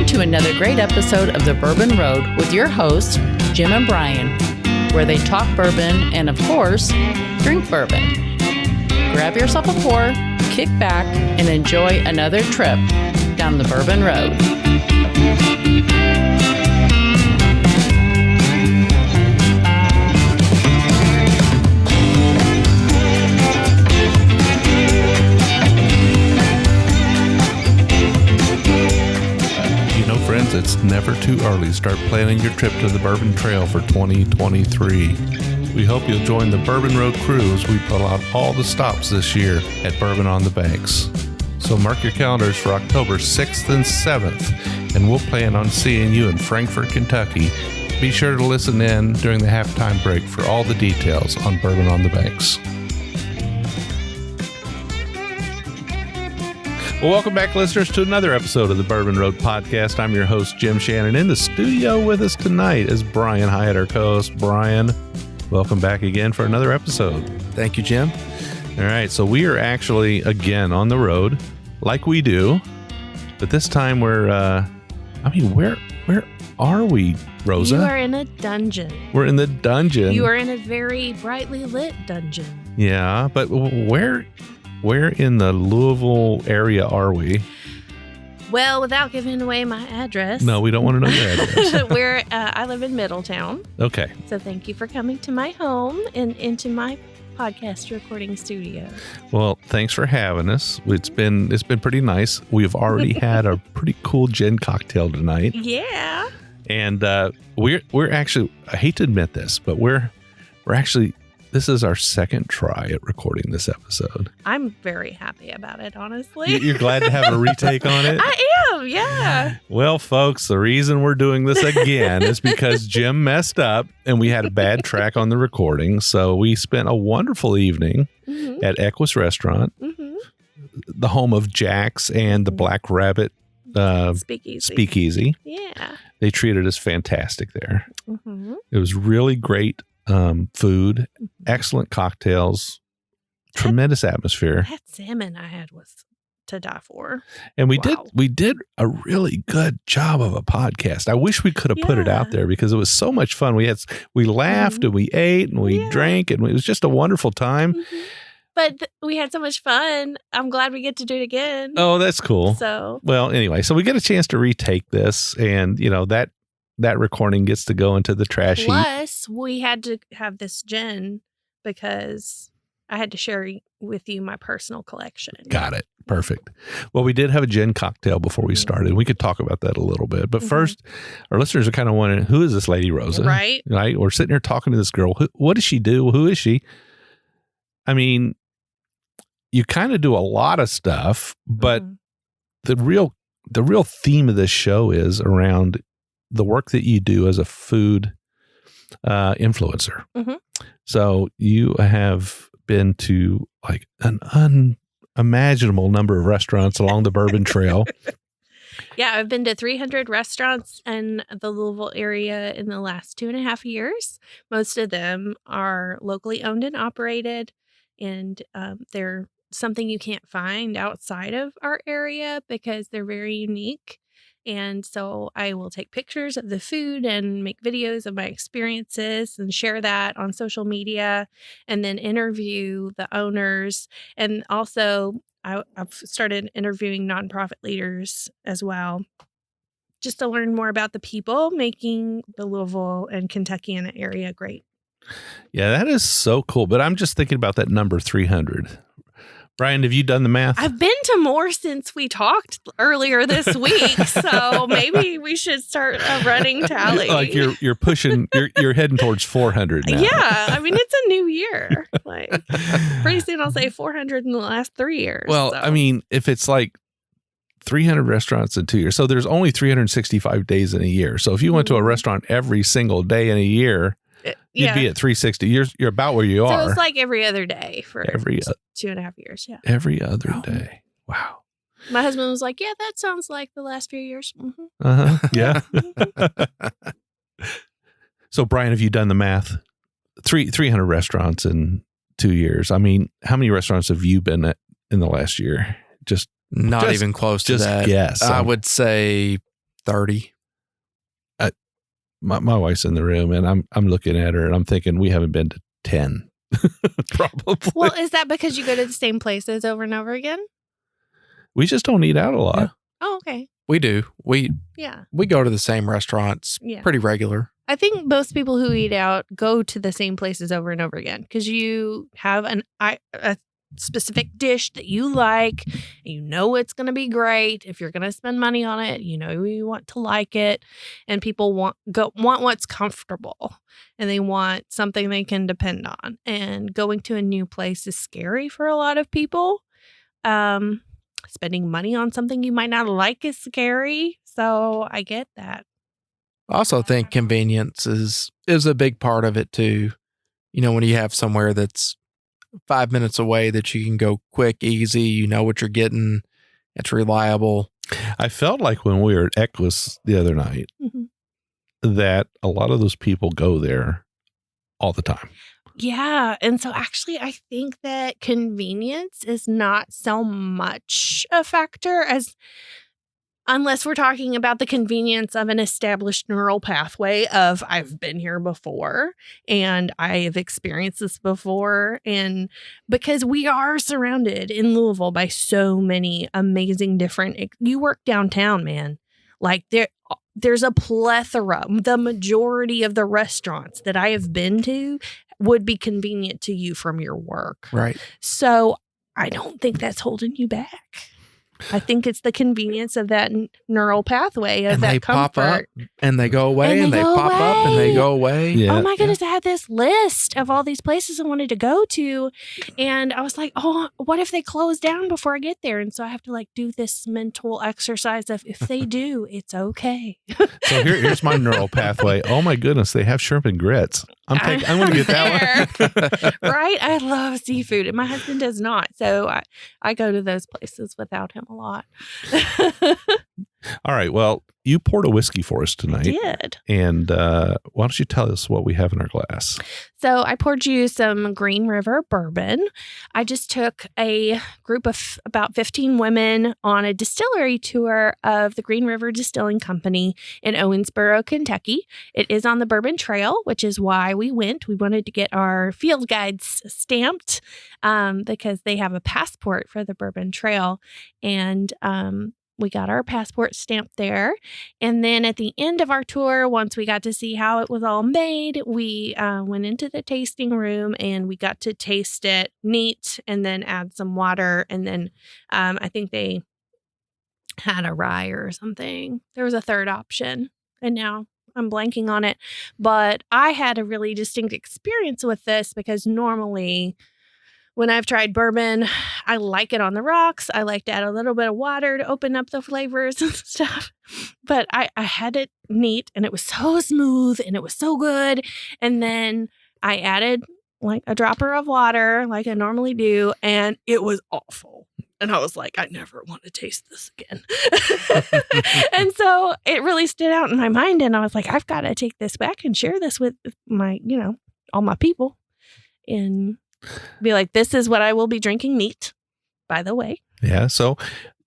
to another great episode of the Bourbon Road with your hosts, Jim and Brian, where they talk bourbon and, of course, drink bourbon. Grab yourself a pour, kick back, and enjoy another trip down the Bourbon Road. Friends, it's never too early to start planning your trip to the Bourbon Trail for 2023. We hope you'll join the Bourbon Road crew as we pull out all the stops this year at Bourbon on the Banks. So mark your calendars for October 6th and 7th, and we'll plan on seeing you in Frankfort, Kentucky. Be sure to listen in during the halftime break for all the details on Bourbon on the Banks. Well, welcome back, listeners, to another episode of the Bourbon Road Podcast. I'm your host, Jim Shannon. In the studio with us tonight is Brian Hyatt, our co-host. Brian, welcome back again for another episode. Thank you, Jim. All right, so we are actually, again, on the road, like we do. But this time we're, where are we, Rosa? You are in a dungeon. We're in the dungeon. You are in a very brightly lit dungeon. Yeah, but where in the Louisville area are we? Well, without giving away my address. No, we don't want to know your address. I live in Middletown. Okay. So thank you for coming to my home and into my podcast recording studio. Well, thanks for having us. It's been pretty nice. We've already had a pretty cool gin cocktail tonight. Yeah. And we're actually, I hate to admit this, but we're actually, this is our second try at recording this episode. I'm very happy about it, honestly. You're glad to have a retake on it? I am, yeah. Well, folks, the reason we're doing this again is because Jim messed up and we had a bad track on the recording. So we spent a wonderful evening at Equus Restaurant, the home of Jack's and the Black Rabbit Speakeasy. Yeah. They treated us fantastic there. It was really great. Food, excellent cocktails, tremendous atmosphere. That salmon I had was to die for. And we did a really good job of a podcast. I wish we could have put it out there because it was so much fun. We laughed and we ate and we drank and it was just a wonderful time. But we had so much fun. I'm glad we get to do it again. Oh, that's cool. So, well, anyway, so we get a chance to retake this, and you know that recording gets to go into the trash heap. Plus, we had to have this gin because I had to share with you my personal collection. Got it. Perfect. Well, we did have a gin cocktail before we started. We could talk about that a little bit. But first, our listeners are kind of wondering, who is this lady, Rosa? Right. We're sitting here talking to this girl. What does she do? Who is she? I mean, you kind of do a lot of stuff, but the real theme of this show is around the work that you do as a food influencer. So you have been to like an unimaginable number of restaurants along the Bourbon Trail. Yeah, I've been to 300 restaurants in the Louisville area in the last 2.5 years. Most of them are locally owned and operated, and they're something you can't find outside of our area because they're very unique. And so I will take pictures of the food and make videos of my experiences and share that on social media, and then interview the owners. And also I've started interviewing nonprofit leaders as well, just to learn more about the people making the Louisville and Kentuckiana area great. Yeah, that is so cool. But I'm just thinking about that number 300. Brian, have you done the math? I've been to more since we talked earlier this week, so maybe we should start a running tally. Like you're pushing, you're heading towards 400 now. Yeah, I mean it's a new year. Like pretty soon I'll say 400 in the last 3 years. Well, so. I mean, if it's like 300 restaurants in 2 years, so there's only 365 days in a year. So if you went to a restaurant every single day in a year, you'd be at 360. You're about where you are. So it's like every other day for 2.5 years. Yeah. Every other day. Wow. My husband was like, yeah, that sounds like the last few years. Yeah. So, Brian, have you done the math? 300 restaurants in 2 years. I mean, how many restaurants have you been at in the last year? Not even close to that. Yes. I would say 30. My wife's in the room, and I'm looking at her, and I'm thinking we haven't been to 10, probably. Well, is that because you go to the same places over and over again? We just don't eat out a lot. Yeah. Oh, okay. We do. We go to the same restaurants pretty regular. I think most people who eat out go to the same places over and over again because you have a specific dish that you like. You know it's going to be great. If you're going to spend money on it, you know you want to like it. And people want what's comfortable. And they want something they can depend on. And going to a new place is scary for a lot of people. Spending money on something you might not like is scary. So I get that. I also think convenience is a big part of it too. You know, when you have somewhere that's 5 minutes away that you can go quick, easy, you know what you're getting, it's reliable. I felt like when we were at Equus the other night that a lot of those people go there all the time. Yeah. And so actually, I think that convenience is not so much a factor unless we're talking about the convenience of an established neural pathway of I've been here before and I've experienced this before. And because we are surrounded in Louisville by so many amazing you work downtown, man. Like there's a plethora. The majority of the restaurants that I have been to would be convenient to you from your work. Right. So I don't think that's holding you back. I think it's the convenience of that neural pathway of that comfort. Pop up and they go away and they pop up and they go away. Yeah. Oh my goodness, I had this list of all these places I wanted to go to. And I was like, oh, what if they close down before I get there? And so I have to like do this mental exercise of if they do, it's okay. So here's my neural pathway. Oh my goodness, they have shrimp and grits. I'm going to get that one. Right? I love seafood and my husband does not. So I go to those places without him a lot. All right. Well, you poured a whiskey for us tonight. I did. And why don't you tell us what we have in our glass? So I poured you some Green RIver Bourbon. I just took a group of about 15 women on a distillery tour of the Green River Distilling Company in Owensboro, Kentucky. It is on the Bourbon Trail, which is why we went. We wanted to get our field guides stamped because they have a passport for the Bourbon Trail. And we got our passport stamped there. And then at the end of our tour, once we got to see how it was all made, we went into the tasting room and we got to taste it neat and then add some water. And then I think they had a rye or something. There was a third option. And now I'm blanking on it. But I had a really distinct experience with this because normally when I've tried bourbon, I like it on the rocks. I like to add a little bit of water to open up the flavors and stuff. But I had it neat and it was so smooth and it was so good. And then I added like a dropper of water like I normally do. And it was awful. And I was like, I never want to taste this again. And so it really stood out in my mind. And I was like, I've got to take this back and share this with my, all my people. And be like, this is what I will be drinking neat, by the way. Yeah. So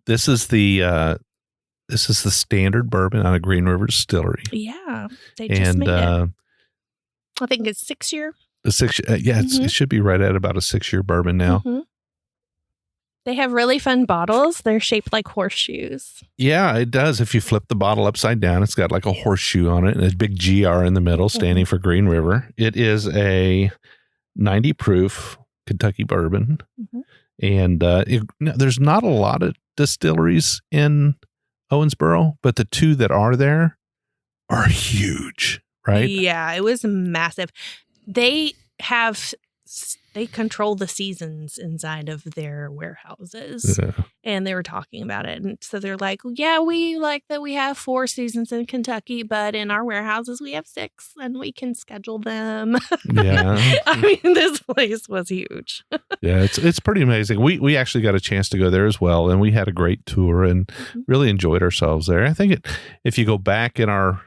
this is the standard bourbon on a Green River distillery. Yeah. They just made it. I think it's 6 year. It should be right at about a 6-year bourbon now. Mm-hmm. They have really fun bottles. They're shaped like horseshoes. Yeah, it does. If you flip the bottle upside down, it's got like a horseshoe on it and a big GR in the middle standing for Green River. It is a 90 proof Kentucky bourbon. Mm-hmm. And there's not a lot of distilleries in Owensboro, but the two that are there are huge, right? Yeah, it was massive. They control the seasons inside of their warehouses. Yeah. And they were talking about it. And so they're like, yeah, we like that we have 4 seasons in Kentucky, but in our warehouses we have 6 and we can schedule them. Yeah. I mean, this place was huge. Yeah, it's pretty amazing. We actually got a chance to go there as well. And we had a great tour and really enjoyed ourselves there. I think if you go back in our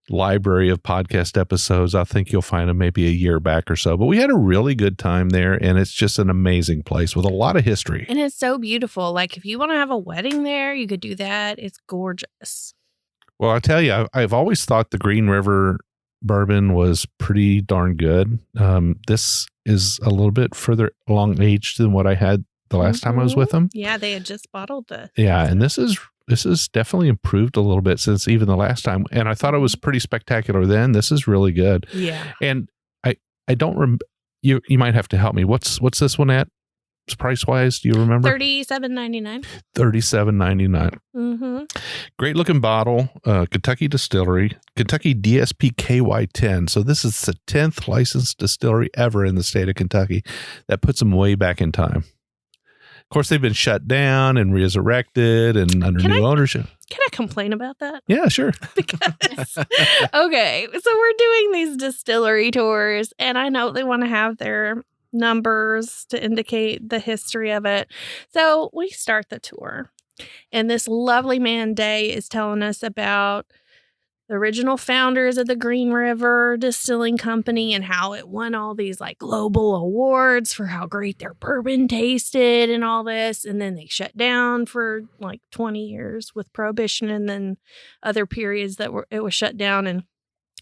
library of podcast episodes, I think you'll find them maybe a year back or so, but we had a really good time there and it's just an amazing place with a lot of history. And it's so beautiful. Like if you want to have a wedding there, you could do that. It's gorgeous. Well, I tell you, I've always thought the Green River Bourbon was pretty darn good. This is a little bit further along age than what I had the last time I was with them. Yeah, they had just bottled this. Yeah, and this is definitely improved a little bit since even the last time. And I thought it was pretty spectacular then. This is really good. Yeah. And I don't remember. You might have to help me. What's this one at? Price wise, do you remember? $37.99. $37.99. Mm-hmm. Great looking bottle. Kentucky Distillery, Kentucky DSP KY10. So this is the 10th licensed distillery ever in the state of Kentucky. That puts them way back in time. Of course, they've been shut down and resurrected and under new ownership. Can I complain about that? Yeah, sure. Because, okay, so we're doing these distillery tours, and I know they want to have their numbers to indicate the history of it. So we start the tour, and this lovely man, Day, is telling us about the original founders of the Green River Distilling Company and how it won all these like global awards for how great their bourbon tasted and all this. And then they shut down for like 20 years with Prohibition, and then other periods that it was shut down. And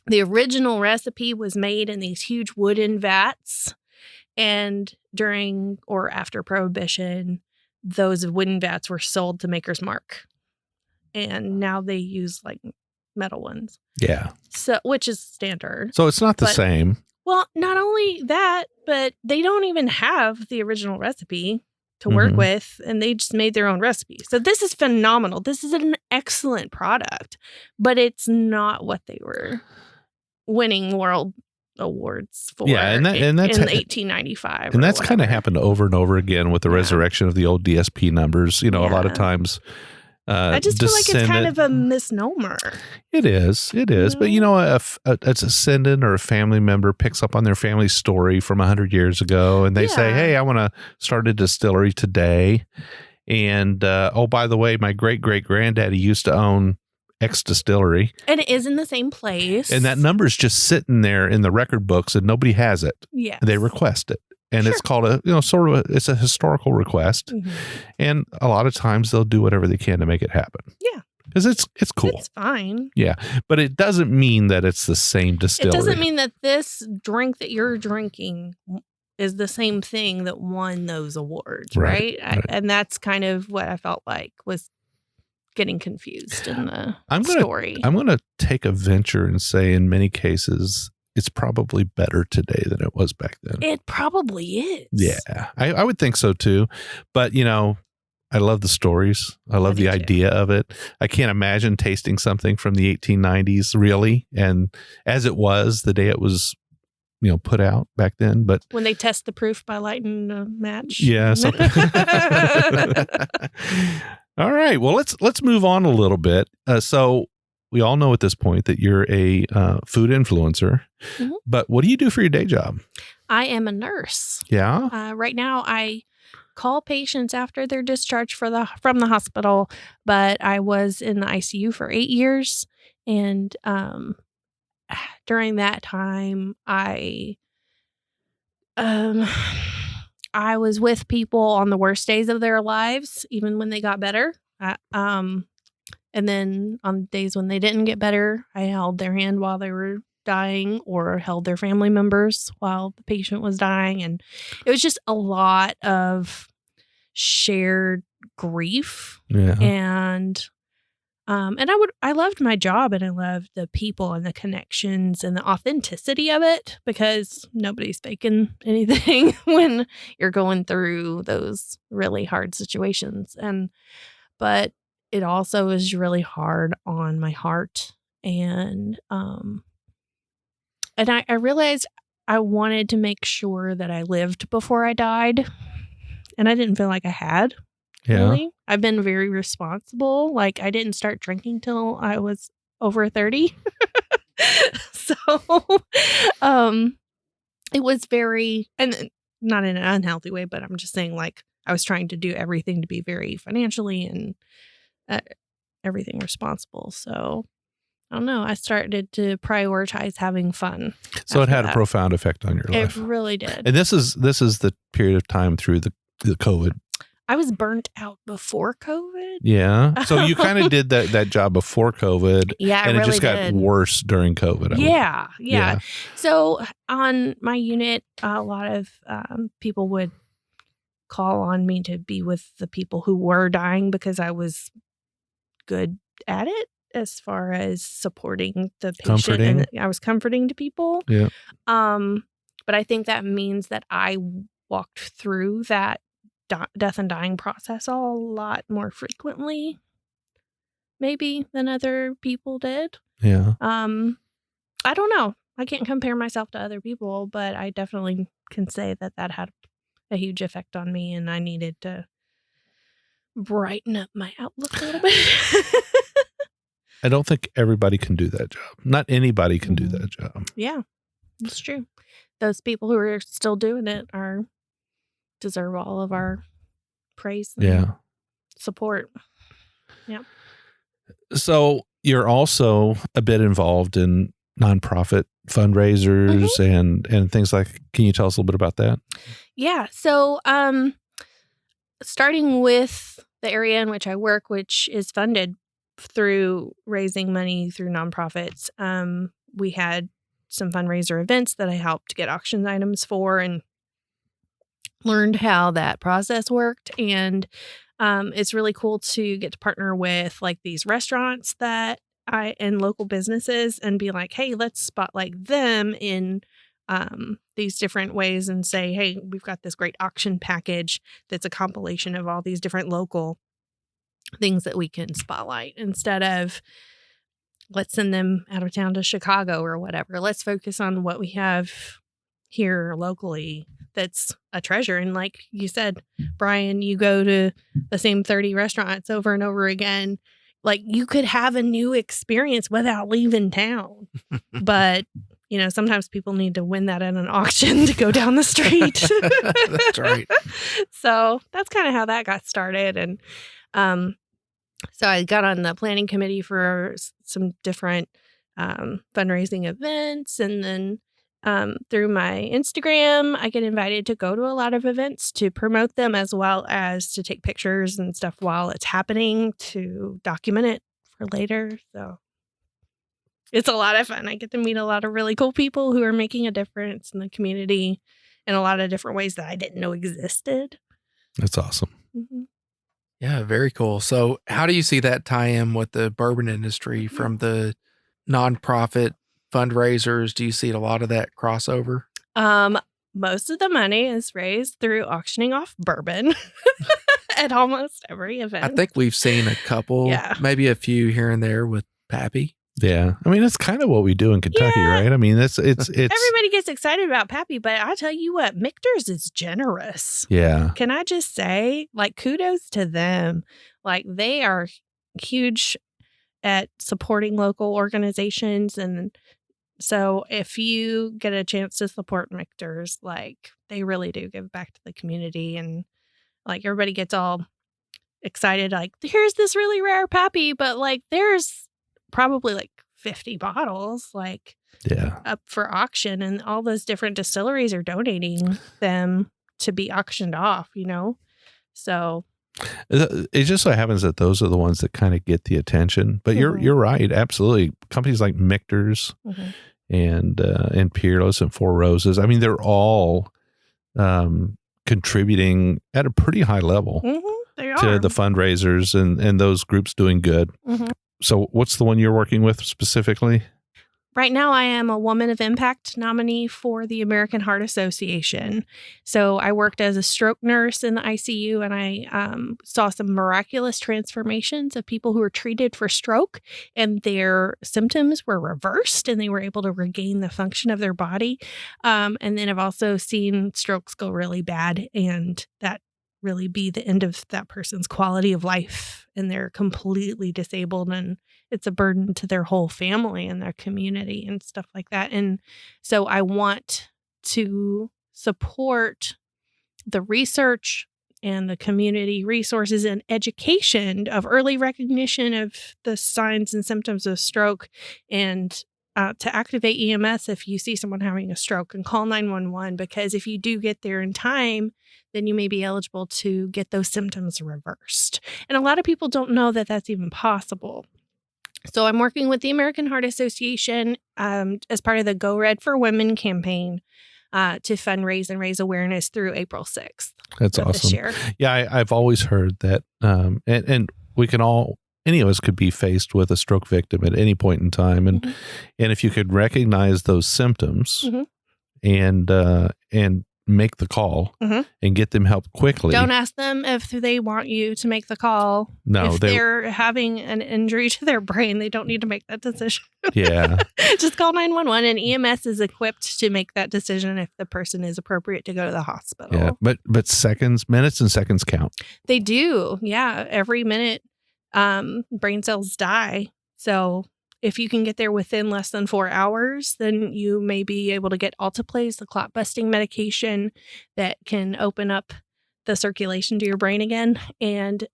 the original recipe was made in these huge wooden vats. And during or after Prohibition, those wooden vats were sold to Maker's Mark. And now they use like metal ones. Yeah. So, which is standard. So it's not the same. Well, not only that, but they don't even have the original recipe to work with, and they just made their own recipe. So this is phenomenal. This is an excellent product, but it's not what they were winning world awards for. Yeah, and that's in 1895. And that's kind of happened over and over again with the resurrection of the old DSP numbers. You know, a lot of times. I just feel like it's kind of a misnomer. It is. But, you know, it's a descendant or a family member picks up on their family story from 100 years ago, and they say, hey, I want to start a distillery today. And, oh, by the way, my great-great-granddaddy used to own X distillery. And it is in the same place. And that number's just sitting there in the record books, and nobody has it. Yeah. They request it. And it's called it's a historical request. Mm-hmm. And a lot of times they'll do whatever they can to make it happen. Yeah. Because it's cool. It's fine. Yeah. But it doesn't mean that it's the same distillery. It doesn't mean that this drink that you're drinking is the same thing that won those awards, right? And that's kind of what I felt like was getting confused in the story. I'm going to take a venture and say in many cases, it's probably better today than it was back then. It probably is. Yeah, I would think so too. But, you know, I love the stories. I love the idea of it. I can't imagine tasting something from the 1890s, really. And as it was, the day it was, you know, put out back then. But when they test the proof by lighting a match. Yeah. All right. Well, let's move on a little bit. So we all know at this point that you're a food influencer, but what do you do for your day job? I am a nurse. Yeah. Right now, I call patients after they're discharged from the hospital, but I was in the ICU for 8 years, and during that time, I was with people on the worst days of their lives, even when they got better. And then on days when they didn't get better, I held their hand while they were dying or held their family members while the patient was dying. And it was just a lot of shared grief. Yeah. And I loved my job, and I loved the people and the connections and the authenticity of it, because nobody's faking anything when you're going through those really hard situations. But it also is really hard on my heart. And I realized I wanted to make sure that I lived before I died. And I didn't feel like I had. Yeah. Really. I've been very responsible. Like, I didn't start drinking till I was over 30. So it was very, and not in an unhealthy way, but I'm just saying, like, I was trying to do everything to be very financially and everything responsible. So I don't know. I started to prioritize having fun. So it had a profound effect on your life. It really did. And this is the period of time through the COVID. I was burnt out before COVID. Yeah. So you kind of did that job before COVID. Yeah, and I it just really got did. worse during COVID. Yeah. So on my unit, a lot of people would call on me to be with the people who were dying because I was good at it as far as supporting the patient. Comforting. And I was comforting to people. Yeah. But I think that means that I walked through that death and dying process a lot more frequently, maybe, than other people did. Yeah. I don't know. I can't compare myself to other people, but I definitely can say that had a huge effect on me, and I needed to brighten up my outlook a little bit. I don't think everybody can do that job. Not anybody can do that job. Yeah, it's true. Those people who are still doing it deserve all of our praise and support. Yeah. So you're also a bit involved in nonprofit fundraisers and things like. Can you tell us a little bit about that? Yeah. So, starting with the area in which I work, which is funded through raising money through nonprofits, we had some fundraiser events that I helped get auction items for and learned how that process worked. And it's really cool to get to partner with like these restaurants and local businesses and be like, hey, let's spotlight them in these different ways and say, hey, we've got this great auction package that's a compilation of all these different local things that we can spotlight instead of let's send them out of town to Chicago or whatever. Let's focus on what we have here locally that's a treasure. And like you said, Brian, you go to the same 30 restaurants over and over again. Like you could have a new experience without leaving town. But, sometimes people need to win that at an auction to go down the street. That's right. So that's kind of how that got started. And so I got on the planning committee for some different fundraising events. And then through my Instagram, I get invited to go to a lot of events to promote them as well as to take pictures and stuff while it's happening to document it for later. So it's a lot of fun. I get to meet a lot of really cool people who are making a difference in the community in a lot of different ways that I didn't know existed. That's awesome. Mm-hmm. Yeah, very cool. So how do you see that tie in with the bourbon industry from the nonprofit fundraisers? Do you see a lot of that crossover? Most of the money is raised through auctioning off bourbon at almost every event. I think we've seen a couple, maybe a few here and there with Pappy. Yeah. I mean, that's kind of what we do in Kentucky, right? I mean, it's everybody gets excited about Pappy, but I'll tell you what, Michter's is generous. Yeah. Can I just say, like, kudos to them. Like, they are huge at supporting local organizations. And so if you get a chance to support Michter's, like, they really do give back to the community. And like, everybody gets all excited, like, here's this really rare Pappy, but like, there's probably like 50 bottles like up for auction, and all those different distilleries are donating them to be auctioned off, so it just so happens that those are the ones that kind of get the attention. But you're right, absolutely. Companies like Michter's and Peerless and Four Roses, I mean, they're all contributing at a pretty high level to the fundraisers and those groups doing good. So what's the one you're working with specifically? Right now, I am a Woman of Impact nominee for the American Heart Association. So I worked as a stroke nurse in the ICU, and I saw some miraculous transformations of people who were treated for stroke, and their symptoms were reversed, and they were able to regain the function of their body. And then I've also seen strokes go really bad, and that really be the end of that person's quality of life, and they're completely disabled, and it's a burden to their whole family and their community and stuff like that. And so I want to support the research and the community resources and education of early recognition of the signs and symptoms of stroke, and to activate EMS if you see someone having a stroke, and call 911, because if you do get there in time, then you may be eligible to get those symptoms reversed. And a lot of people don't know that that's even possible. So I'm working with the American Heart Association as part of the Go Red for Women campaign to fundraise and raise awareness through April 6th. That's awesome. This year. Yeah, I've always heard that, and we can all, any of us could be faced with a stroke victim at any point in time, and and if you could recognize those symptoms and make the call and get them help quickly. Don't ask them if they want you to make the call. No, if they're having an injury to their brain, they don't need to make that decision. Yeah. Just call 911, and EMS is equipped to make that decision if the person is appropriate to go to the hospital. Yeah, but minutes and seconds count. They do. Yeah. Every minute, brain cells die. So if you can get there within less than 4 hours, then you may be able to get alteplase, the clot busting medication that can open up the circulation to your brain again. And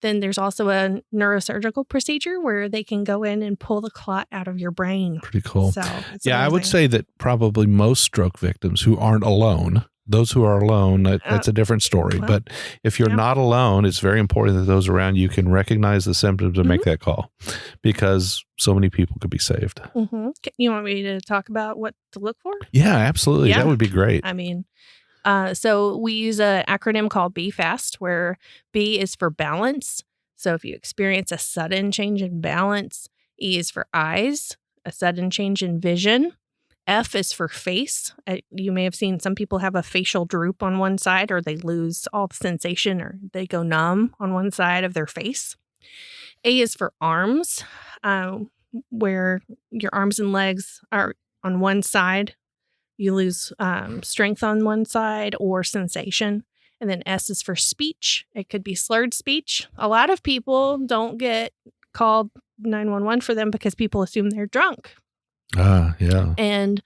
then there's also a neurosurgical procedure where they can go in and pull the clot out of your brain. Pretty cool. So yeah, I would say that probably most stroke victims who aren't alone, those who are alone, that's a different story. Well, but if you're not alone, it's very important that those around you can recognize the symptoms and make that call, because so many people could be saved. You want me to talk about what to look for? Yeah, absolutely. Yeah. That would be great. I mean, so we use an acronym called BFAST, where B is for balance. So if you experience a sudden change in balance, E is for eyes, a sudden change in vision. F is for face. You may have seen some people have a facial droop on one side, or they lose all the sensation, or they go numb on one side of their face. A is for arms, where your arms and legs are on one side. You lose strength on one side or sensation. And then S is for speech. It could be slurred speech. A lot of people don't get called 911 for them because people assume they're drunk. Yeah. And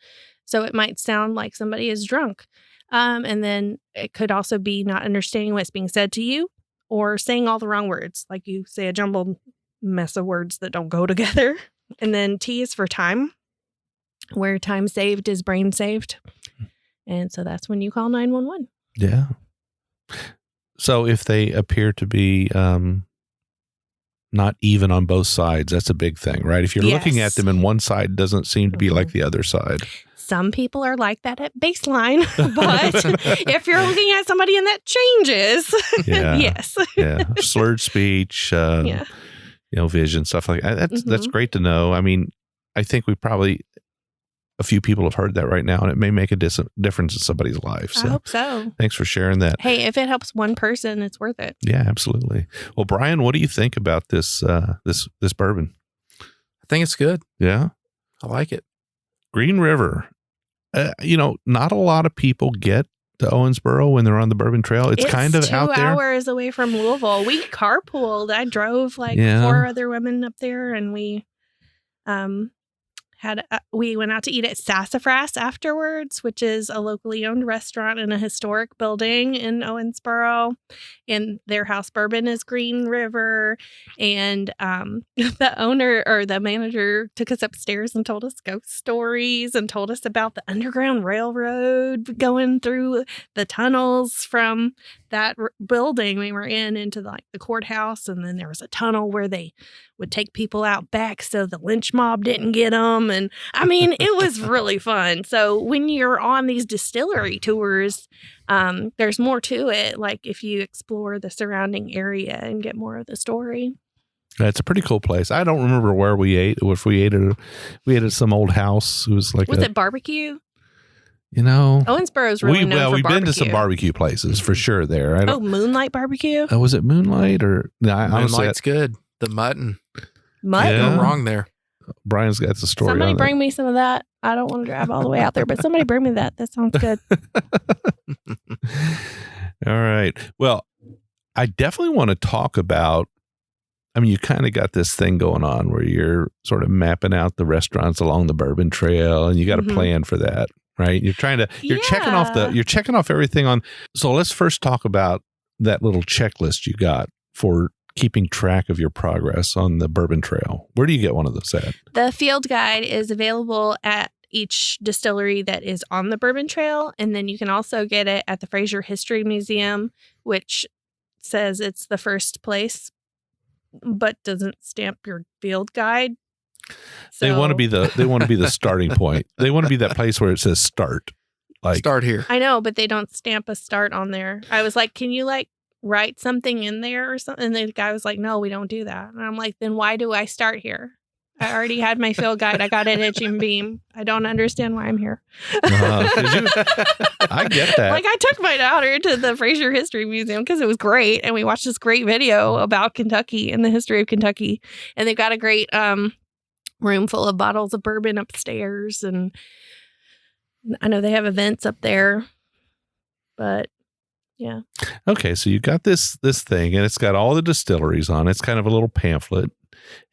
so it might sound like somebody is drunk. And then it could also be not understanding what's being said to you, or saying all the wrong words. Like you say a jumbled mess of words that don't go together. And then T is for time, where time saved is brain saved. And so that's when you call 911. Yeah. So if they appear to be not even on both sides, that's a big thing, right? If you're looking at them and one side doesn't seem to be like the other side. Some people are like that at baseline, but if you're looking at somebody and that changes, yes. Yeah. Slurred speech, vision, stuff like that. That's great to know. I mean, I think a few people have heard that right now, and it may make a difference in somebody's life. So I hope so. Thanks for sharing that. Hey, if it helps one person, it's worth it. Yeah, absolutely. Well, Brian, what do you think about this this bourbon? I think it's good. Yeah, I like it. Green River. Not a lot of people get to Owensboro when they're on the Bourbon Trail. It's kind of out there. 2 hours away from Louisville. We carpooled. I drove 4 other women up there, and we we went out to eat at Sassafras afterwards, which is a locally owned restaurant in a historic building in Owensboro. And their house bourbon is Green River. And the owner or the manager took us upstairs and told us ghost stories and told us about the Underground Railroad going through the tunnels from that building we were in into the courthouse. And then there was a tunnel where they would take people out back so the lynch mob didn't get them. And I mean, it was really fun. So when you're on these distillery tours, there's more to it. Like if you explore the surrounding area and get more of the story. It's a pretty cool place. I don't remember where we ate. If we ate at some old house. It was it barbecue? Owensboro is really known for we've barbecue. been to some barbecue places for sure there. Moonlight Barbecue? Was it Moonlight or? No, Moonlight's good. The mutton. Mutton? Yeah. You're wrong there. Brian's got the story. Somebody on bring me some of that. I don't want to drive all the way out there, but somebody bring me that. That sounds good. All right. Well, I definitely want to talk about, you kind of got this thing going on where you're sort of mapping out the restaurants along the Bourbon Trail, and you got a plan for that, right? You're checking off everything on. So let's first talk about that little checklist you got for keeping track of your progress on the Bourbon Trail? Where do you get one of those at? The field guide is available at each distillery that is on the Bourbon Trail. And then you can also get it at the Fraser History Museum, which says it's the first place, but doesn't stamp your field guide. So, They want to be the starting point. They want to be that place where it says start. Like Start here. I know, but they don't stamp a start on there. I was like, can you like write something in there or something? And the guy was like, no, we don't do that. And I'm like, then why do I start here? I already had my field guide. I got it at Jim Beam. I don't understand why I'm here. I get that. Like I took my daughter to the Fraser History Museum because it was great. And we watched this great video about Kentucky and the history of Kentucky. And they've got a great room full of bottles of bourbon upstairs. And I know they have events up there, but yeah. Okay, so you got this thing, and it's got all the distilleries on it. It's kind of a little pamphlet,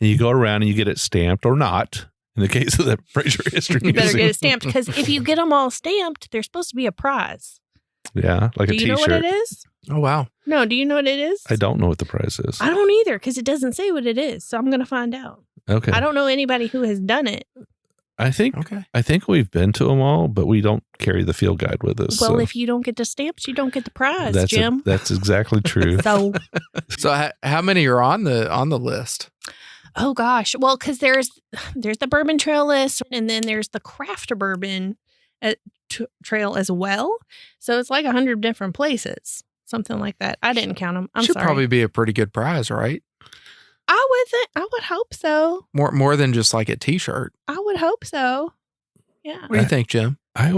and you go around and you get it stamped or not. In the case of the Fraser History You better Museum. get it stamped because if you get them all stamped, there's supposed to be a prize. Yeah, like Do a you know T-shirt. what it is? Oh, wow. No, do you know what it is? I don't know what the price is. I don't either because it doesn't say what it is. So I'm going to find out. Okay, I don't know anybody who has done it. I think Okay. we've been to them all, but we don't carry the field guide with us. Well, so if you don't get the stamps, you don't get the prize, that's Jim. that's exactly true. So, So how many are on the list? oh gosh. Well, because there's the Bourbon Trail list, and then there's the Craft Bourbon Trail as well. So it's like 100 different places, something like that. I didn't count them. I'm Should sorry. probably be a pretty good prize, right? I would hope so. More than just like a T-shirt. I would hope so. Yeah. What do you think, Jim? I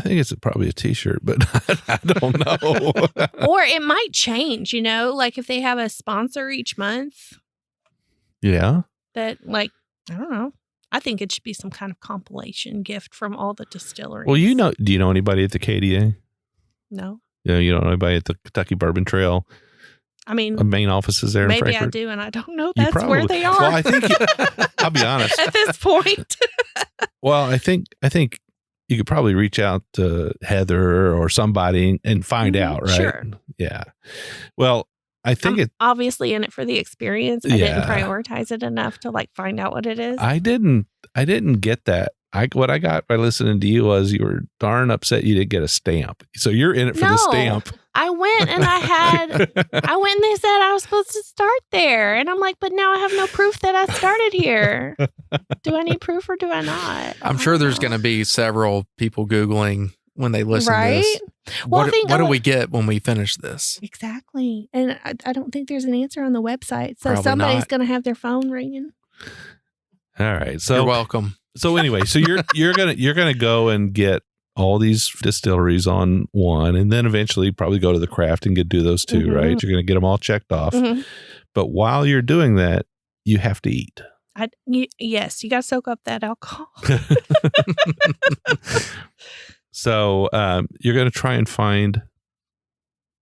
think it's probably a T-shirt, but I don't know. Or it might change, like if they have a sponsor each month Yeah. that, like, I don't know. I think it should be some kind of compilation gift from all the distilleries. Well, do you know anybody at the KDA? No. You don't know anybody at the Kentucky Bourbon Trail? I mean, The main office is there in maybe Frankfort. I do, and I don't know. You That's where probably- they are. Well, I think I'll be honest. At this point. Well, I think you could probably reach out to Heather or somebody and find Mhm, out, right? sure. Yeah. Well, I think I'm obviously in it for the experience. I Yeah. didn't prioritize it enough to like find out what it is. I didn't get that. What I got by listening to you was you were darn upset you didn't get a stamp. So you're in it for the stamp. I went and I went and they said I was supposed to start there. And I'm like, but now I have no proof that I started here. Do I need proof or do I not? I'm sure there's going to be several people Googling when they listen to this. Well, I think what do we get when we finish this? Exactly. And I don't think there's an answer on the website. So Probably somebody's not. going to have their phone ringing. All right. So You're welcome. So anyway, so you're gonna go and get all these distilleries on one, and then eventually probably go to the craft and do those two, Mhm. right? You're gonna get them all checked off. Mhm. But while you're doing that, you have to eat. Yes, you got to soak up that alcohol. So you're gonna try and find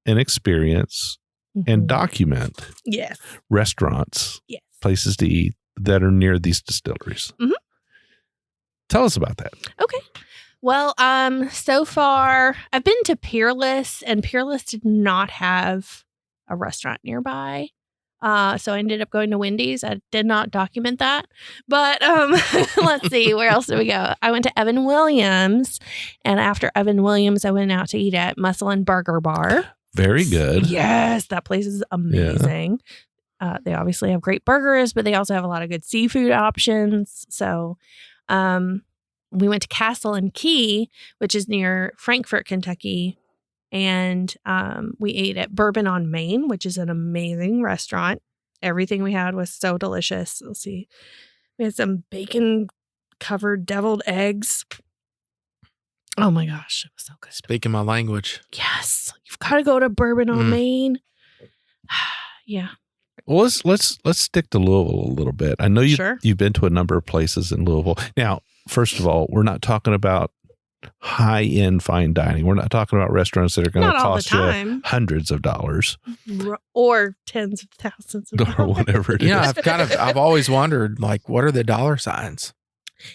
an experience and Mhm. document Yes. restaurants, Yes. places to eat that are near these distilleries. Mhm. Tell us about that. Okay. Well, so far I've been to Peerless, and Peerless did not have a restaurant nearby. So I ended up going to Wendy's. I did not document that. But let's see, where else did we go? I went to Evan Williams, and after Evan Williams, I went out to eat at Muscle and Burger Bar. Very good. Yes, that place is amazing. They obviously have great burgers, but they also have a lot of good seafood options. So we went to Castle and Key, which is near Frankfort, Kentucky. And we ate at Bourbon on Main, which is an amazing restaurant. Everything we had was so delicious. Let's see. We had some bacon-covered deviled eggs. Oh my gosh, it was so good. Speaking my language. Yes, you've got to go to Bourbon on Main. Yeah. Well, let's stick to Louisville a little bit. I know you've been to a number of places in Louisville. Now, first of all, we're not talking about high-end fine dining. We're not talking about restaurants that are going to cost you hundreds of dollars or tens of thousands of dollars. or whatever it is. Yeah, I've always wondered, like, what are the dollar signs?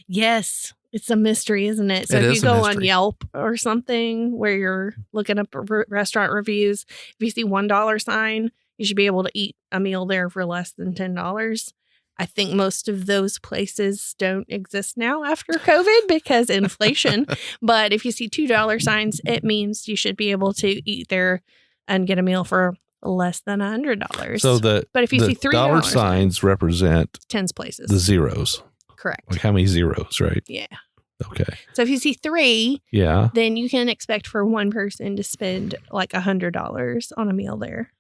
Yes, it's a mystery, isn't it? So It if is you a go on mystery. Yelp or something where you're looking up restaurant reviews, if you see $1 sign, you should be able to eat a meal there for less than $10. I think most of those places don't exist now after COVID because inflation. But if you see $2 signs, it means you should be able to eat there and get a meal for less than $100. So but if you see $3 signs represent tens places, the zeros. Correct. Like how many zeros, right? Yeah. Okay. So if you see 3, Yeah, then you can expect for one person to spend like $100 on a meal there.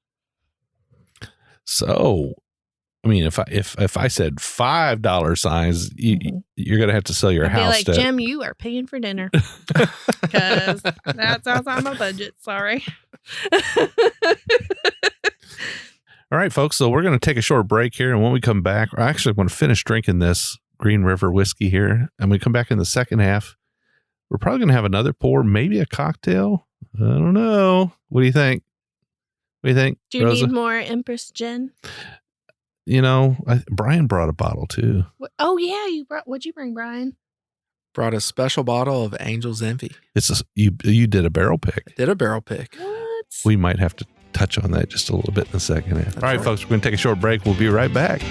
So, I mean, if I said $5 signs, you're gonna have to sell your I'd house. Be like, Jim, you are paying for dinner because that's outside my budget. Sorry. All right, folks. So we're gonna take a short break here, and when we come back, I actually want to finish drinking this Green River whiskey here, and we come back in the second half. We're probably gonna have another pour, maybe a cocktail. I don't know. What do you think? What do you think, Do you Rosa? need more Empress Gin? Brian brought a bottle too. Oh yeah, what'd you bring, Brian? Brought a special bottle of Angel's Envy. You did a barrel pick. Did a barrel pick. What? We might have to touch on that just a little bit in the second half. All right, folks, we're going to take a short break. We'll be right back.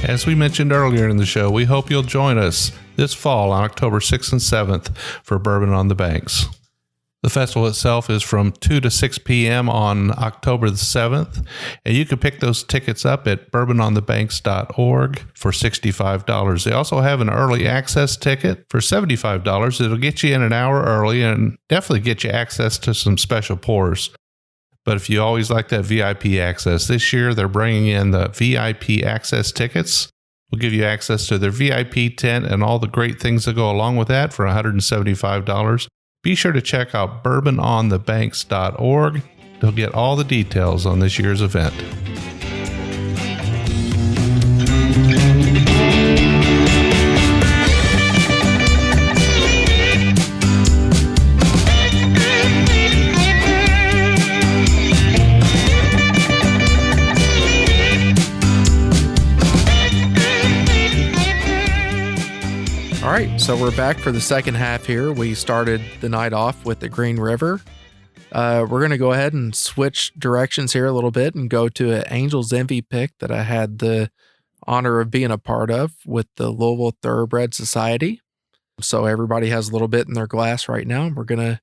As we mentioned earlier in the show, we hope you'll join us this fall on October 6th and 7th for Bourbon on the Banks. The festival itself is from 2 to 6 p.m. on October the 7th, and you can pick those tickets up at bourbononthebanks.org for $65. They also have an early access ticket for $75. It'll get you in an hour early and definitely get you access to some special pours. But if you always like that VIP access, this year they're bringing in the VIP access tickets. We'll give you access to their VIP tent and all the great things that go along with that for $175. Be sure to check out bourbononthebanks.org. They'll get all the details on this year's event. All right, so we're back for the second half here. We started the night off with the Green River. We're going to go ahead and switch directions here a little bit and go to an Angel's Envy pick that I had the honor of being a part of with the Louisville Thoroughbred Society. So everybody has a little bit in their glass right now. We're going to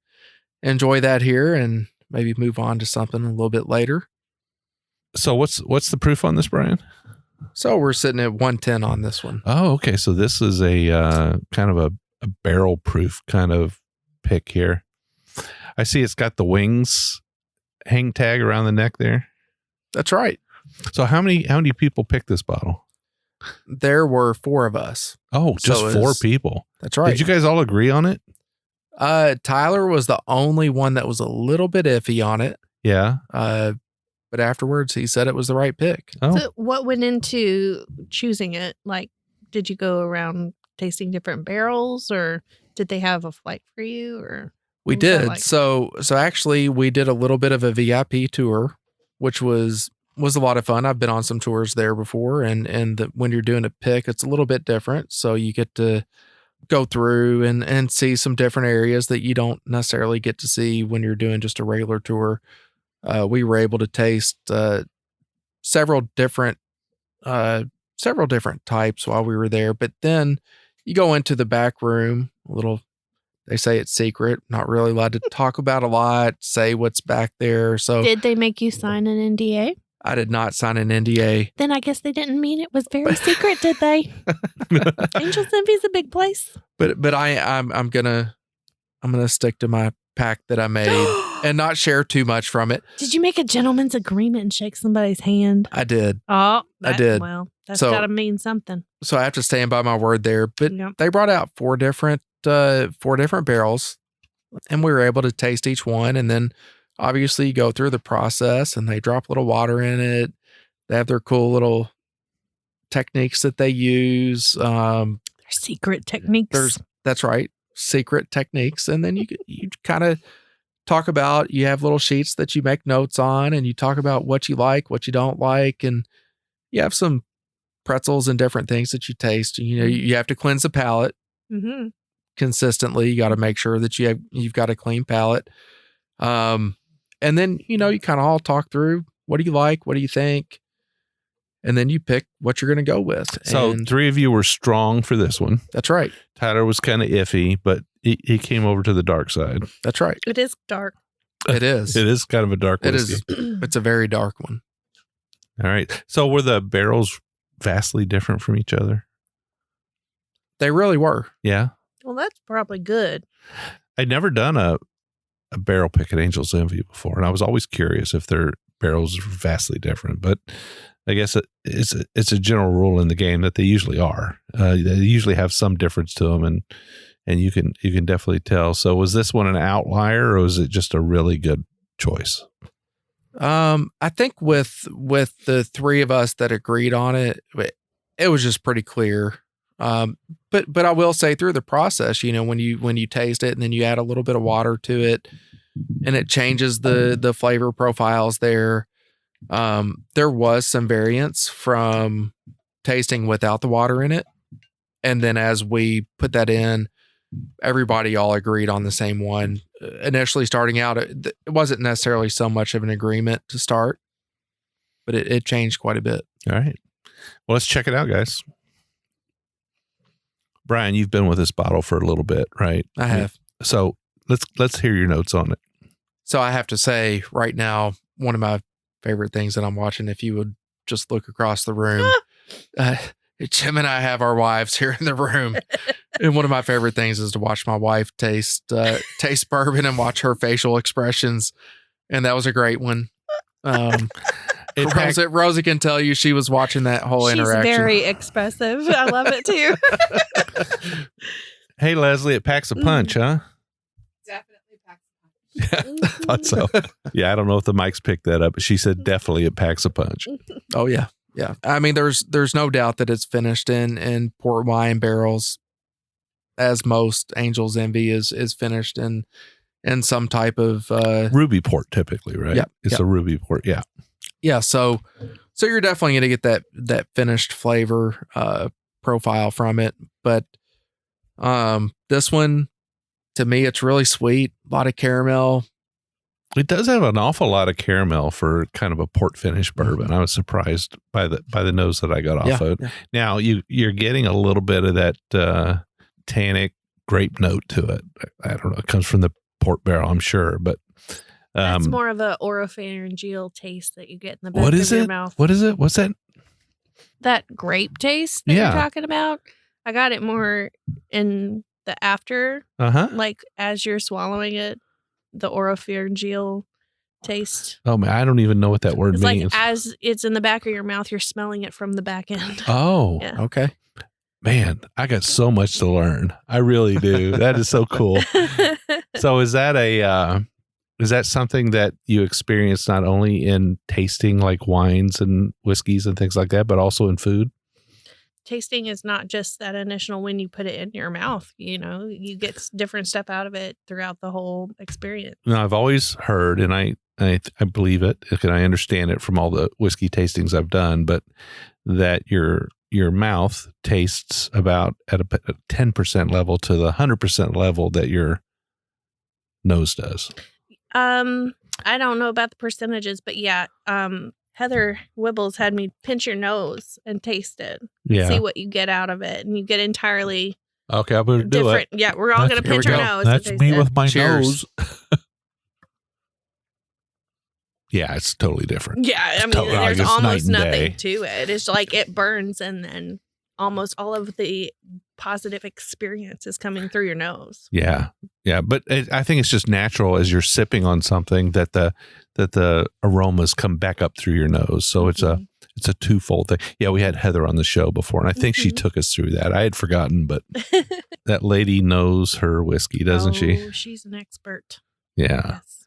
enjoy that here and maybe move on to something a little bit later. So what's the proof on this, Brian? So we're sitting at 110 on this one. Oh, okay. So this is a kind of a barrel proof kind of pick here. I see it's got the wings hang tag around the neck there. That's right. So how many people picked this bottle? There were 4 of us. Oh, just So 4 people. That's right. Did you guys all agree on it? Tyler was the only one that was a little bit iffy on it. Yeah. But afterwards, he said it was the right pick. Oh, So what went into choosing it? Like, did you go around tasting different barrels, or did they have a flight for you? Or We what was that did. like? So actually, we did a little bit of a VIP tour, which was a lot of fun. I've been on some tours there before, and when you're doing a pick, it's a little bit different. So you get to go through and see some different areas that you don't necessarily get to see when you're doing just a regular tour. We were able to taste several different types while we were there. But then you go into the back room, they say it's secret, not really allowed to talk about a lot, say what's back there. So Did they make you sign an NDA? I did not sign an NDA. Then I guess they didn't mean it was very secret, did they? Angel's Envy's a big place. But I'm gonna stick to my pack that I made and not share too much from it. Did you make a gentleman's agreement and shake somebody's hand? I did. Oh, I did. Well, that's So- got to mean something. So I have to stand by my word there. But Yep. they brought out 4 different barrels, and we were able to taste each one. And then obviously you go through the process, and they drop a little water in it. They have their cool little techniques that they use. Secret techniques. That's right. secret techniques. And then you kind of talk about, you have little sheets that you make notes on, and you talk about what you like, what you don't like. And you have some pretzels and different things that you taste. You have to cleanse the palate consistently. You got to make sure that you've got a clean palate. And then, you kind of all talk through, what do you like? What do you think? And then you pick what you're going to go with. So 3 of you were strong for this one. That's right. Tyler was kind of iffy, but he came over to the dark side. That's right. It is dark. It is. It is kind of a dark whiskey. It is. It's a very dark one. All right. So were the barrels vastly different from each other? They really were. Yeah. Well, that's probably good. I'd never done a barrel pick at Angel's Envy before, and I was always curious if their barrels are vastly different, but I guess it's a general rule in the game that they usually are. They usually have some difference to them, and you can definitely tell. So was this one an outlier, or was it just a really good choice? I think with the 3 of us that agreed on it, it was just pretty clear. But I will say, through the process, when you taste it and then you add a little bit of water to it, and it changes the flavor profiles there. There was some variance from tasting without the water in it. And then as we put that in, everybody all agreed on the same one. Initially starting out, it wasn't necessarily so much of an agreement to start, but it changed quite a bit. All right. Well, let's check it out, guys. Brian, you've been with this bottle for a little bit, right? I have. So let's hear your notes on it. So I have to say right now, one of my favorite things that I'm watching, if you would just look across the room, Jim and I have our wives here in the room. And one of my favorite things is to watch my wife taste bourbon and watch her facial expressions. And that was a great one. Rosa can tell you she was watching that whole interaction. She's very expressive. I love it too. Hey, Leslie, it packs a punch, huh? Definitely packs a punch. Yeah, I thought so. Yeah, I don't know if the mics picked that up, but she said definitely it packs a punch. Oh, yeah. Yeah. I mean, there's no doubt that it's finished in port wine barrels, as most Angel's Envy is finished in some type of ruby port typically, right? Yeah. It's a ruby port. Yeah. Yeah. So you're definitely going to get that finished flavor profile from it. But this one, to me, it's really sweet. A lot of caramel. It does have an awful lot of caramel for kind of a port finish bourbon. I was surprised by the nose that I got off of it. Yeah. Now you're getting a little bit of that tannic grape note to it. I don't know. It comes from the port barrel, I'm sure, but it's more of a oropharyngeal taste that you get in the back of your mouth. What is it? What's that? That grape taste that you're talking about. I got it more in the after, like as you're swallowing it, the oropharyngeal taste. Oh man, I don't even know what that word means. Like as it's in the back of your mouth, you're smelling it from the back end. Oh, yeah. Okay. Man, I got so much to learn. I really do. That is so cool. So is that something that you experience not only in tasting like wines and whiskeys and things like that, but also in food? Tasting is not just that initial when you put it in your mouth. You get different stuff out of it throughout the whole experience. Now, I've always heard, and I believe it, and I understand it from all the whiskey tastings I've done, but that your mouth tastes about at a 10% level to the 100% level that your nose does. I don't know about the percentages, but yeah, Heather Wibbles had me pinch your nose and taste it. Yeah. See what you get out of it. And you get entirely okay. I'm going to do it. Yeah, we're all going to pinch our nose. That's me with my Cheers. nose. Yeah, it's totally different. Yeah, I mean, totally, there's almost nothing day. to it. It's like it burns and then almost all of the positive experience is coming through your nose. Yeah. Yeah. But I think it's just natural as you're sipping on something that the aromas come back up through your nose. So it's a twofold thing. Yeah. We had Heather on the show before and I think she took us through that. I had forgotten, but that lady knows her whiskey, doesn't she? She's an expert. Yeah. Yes.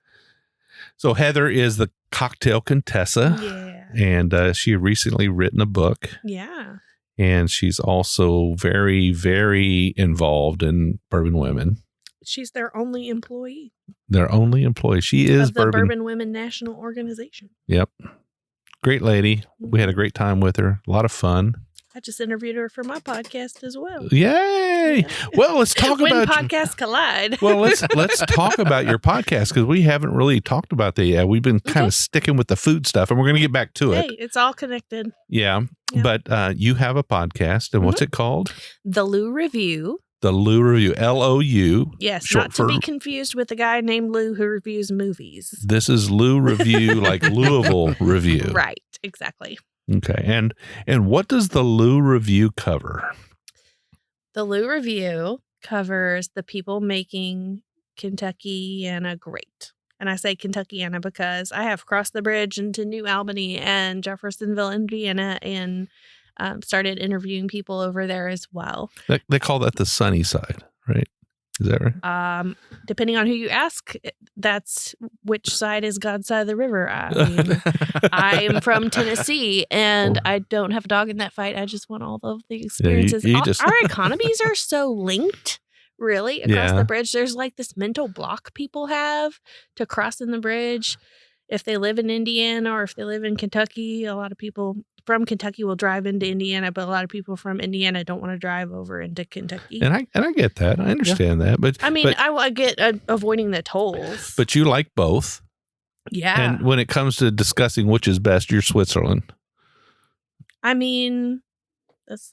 So Heather is the cocktail Contessa. Yeah. And she had recently written a book. Yeah. And she's also very, very involved in Bourbon Women. She's their only employee. Their only employee. She is of the Bourbon Women National Organization. Yep. Great lady. We had a great time with her. A lot of fun. I just interviewed her for my podcast as well. Yay! Yeah. Well, let's talk when about podcasts collide. Well, let's talk about your podcast because we haven't really talked about that yet. We've been kind of sticking with the food stuff, and we're going to get back to it. Hey, it's all connected. Yeah, but you have a podcast, and what's it called? The Lou Review. The Lou Review, L-O-U. Yes, not to be confused with a guy named Lou who reviews movies. This is Lou Review, like Louisville Review. Right, exactly. Okay, and what does the Lou Review cover? The Lou Review covers the people making Kentuckiana great. And I say Kentuckiana because I have crossed the bridge into New Albany and Jeffersonville, Indiana, and started interviewing people over there as well. They call that the sunny side, right? Is that right? Depending on who you ask, that's which side is God's side of the river. I mean, I am from Tennessee, and I don't have a dog in that fight. I just want all of the experiences. Our economies are so linked, really, across the bridge. There's like this mental block people have to crossing the bridge. If they live in Indiana or if they live in Kentucky, a lot of people from Kentucky will drive into Indiana, but a lot of people from Indiana don't want to drive over into Kentucky. And I get that. I understand that. But I mean, I get avoiding the tolls. But you like both. Yeah. And when it comes to discussing which is best, you're Switzerland. I mean, it's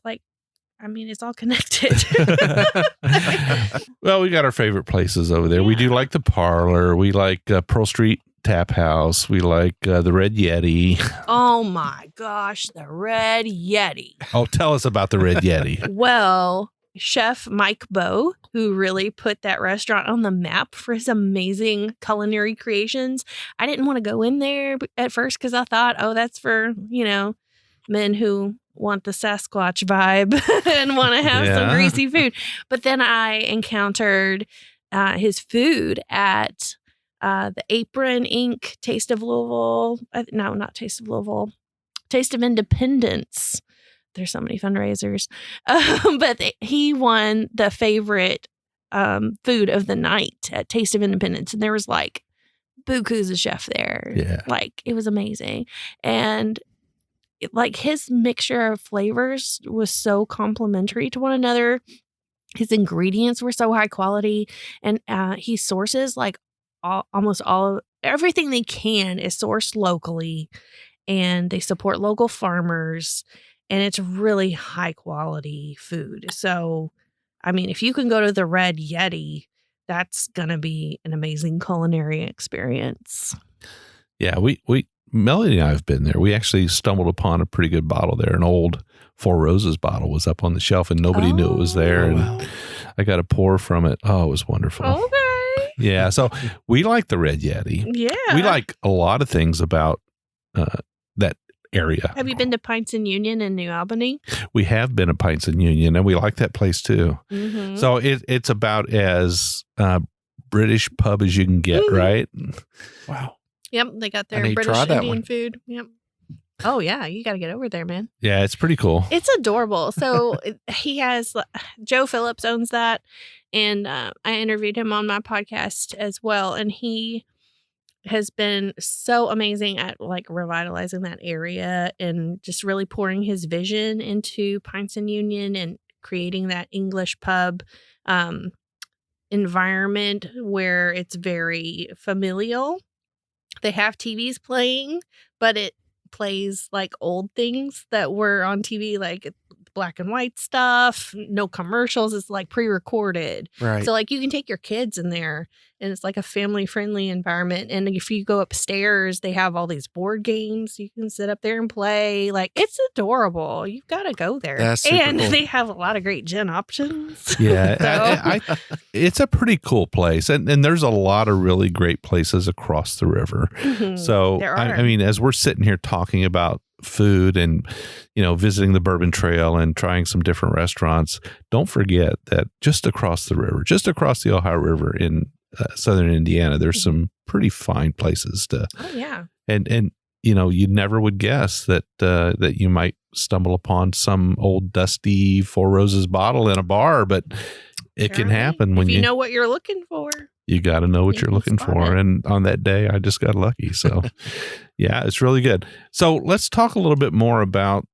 all connected. Well, we got our favorite places over there. Yeah. We do like the Parlor. We like Pearl Street Tap House. We like the Red Yeti. Oh my gosh, the Red Yeti. Oh, tell us about the Red Yeti. Well, Chef Mike Bowe, who really put that restaurant on the map for his amazing culinary creations. I didn't want to go in there at first because I thought, oh, that's for, men who want the Sasquatch vibe and want to have some greasy food. But then I encountered his food at the Apron Inc. Taste of Louisville. No, not Taste of Louisville. Taste of Independence. There's so many fundraisers. But he won the favorite food of the night at Taste of Independence. And there was like buku's a chef there. Yeah. Like it was amazing. And like his mixture of flavors was so complementary to one another. His ingredients were so high quality. And he sources like almost all of everything they can is sourced locally, and they support local farmers, and it's really high quality food. So, I mean, if you can go to the Red Yeti, that's going to be an amazing culinary experience. Yeah, Melody and I have been there. We actually stumbled upon a pretty good bottle there. An old Four Roses bottle was up on the shelf, and nobody knew it was there. And I got a pour from it. Oh, it was wonderful. Okay. Yeah, so we like the Red Yeti. Yeah. We like a lot of things about that area. Have you been to Pints and Union in New Albany? We have been to Pints and Union, and we like that place too. Mm-hmm. So it's about as British pub as you can get, right? Wow. Yep, they got their British Indian food. Yep. Oh, yeah, you got to get over there, man. Yeah, it's pretty cool. It's adorable. So he has, Joe Phillips owns that, and I interviewed him on my podcast as well, and he has been so amazing at like revitalizing that area and just really pouring his vision into Pints and Union and creating that English pub environment where it's very familial. They have TVs playing, but it plays like old things that were on TV, like black and white stuff, no commercials. It's like pre-recorded. Right. So like you can take your kids in there and it's like a family friendly environment. And if you go upstairs, they have all these board games. You can sit up there and play. Like it's adorable. You've got to go there. That's super and cool. They have a lot of great gin options. Yeah. It's a pretty cool place. And there's a lot of really great places across the river. Mhm. So, There are. I mean, as we're sitting here talking about food and, visiting the Bourbon Trail and trying some different restaurants, don't forget that just across the river, just across the Ohio River in southern Indiana, there's some pretty fine places to. Oh, yeah. And you never would guess that that you might stumble upon some old dusty Four Roses bottle in a bar, but it can happen when if you know what you're looking for. You got to know what You you're can looking spot for. it. And on that day, I just got lucky. So, yeah, it's really good. So let's talk a little bit more about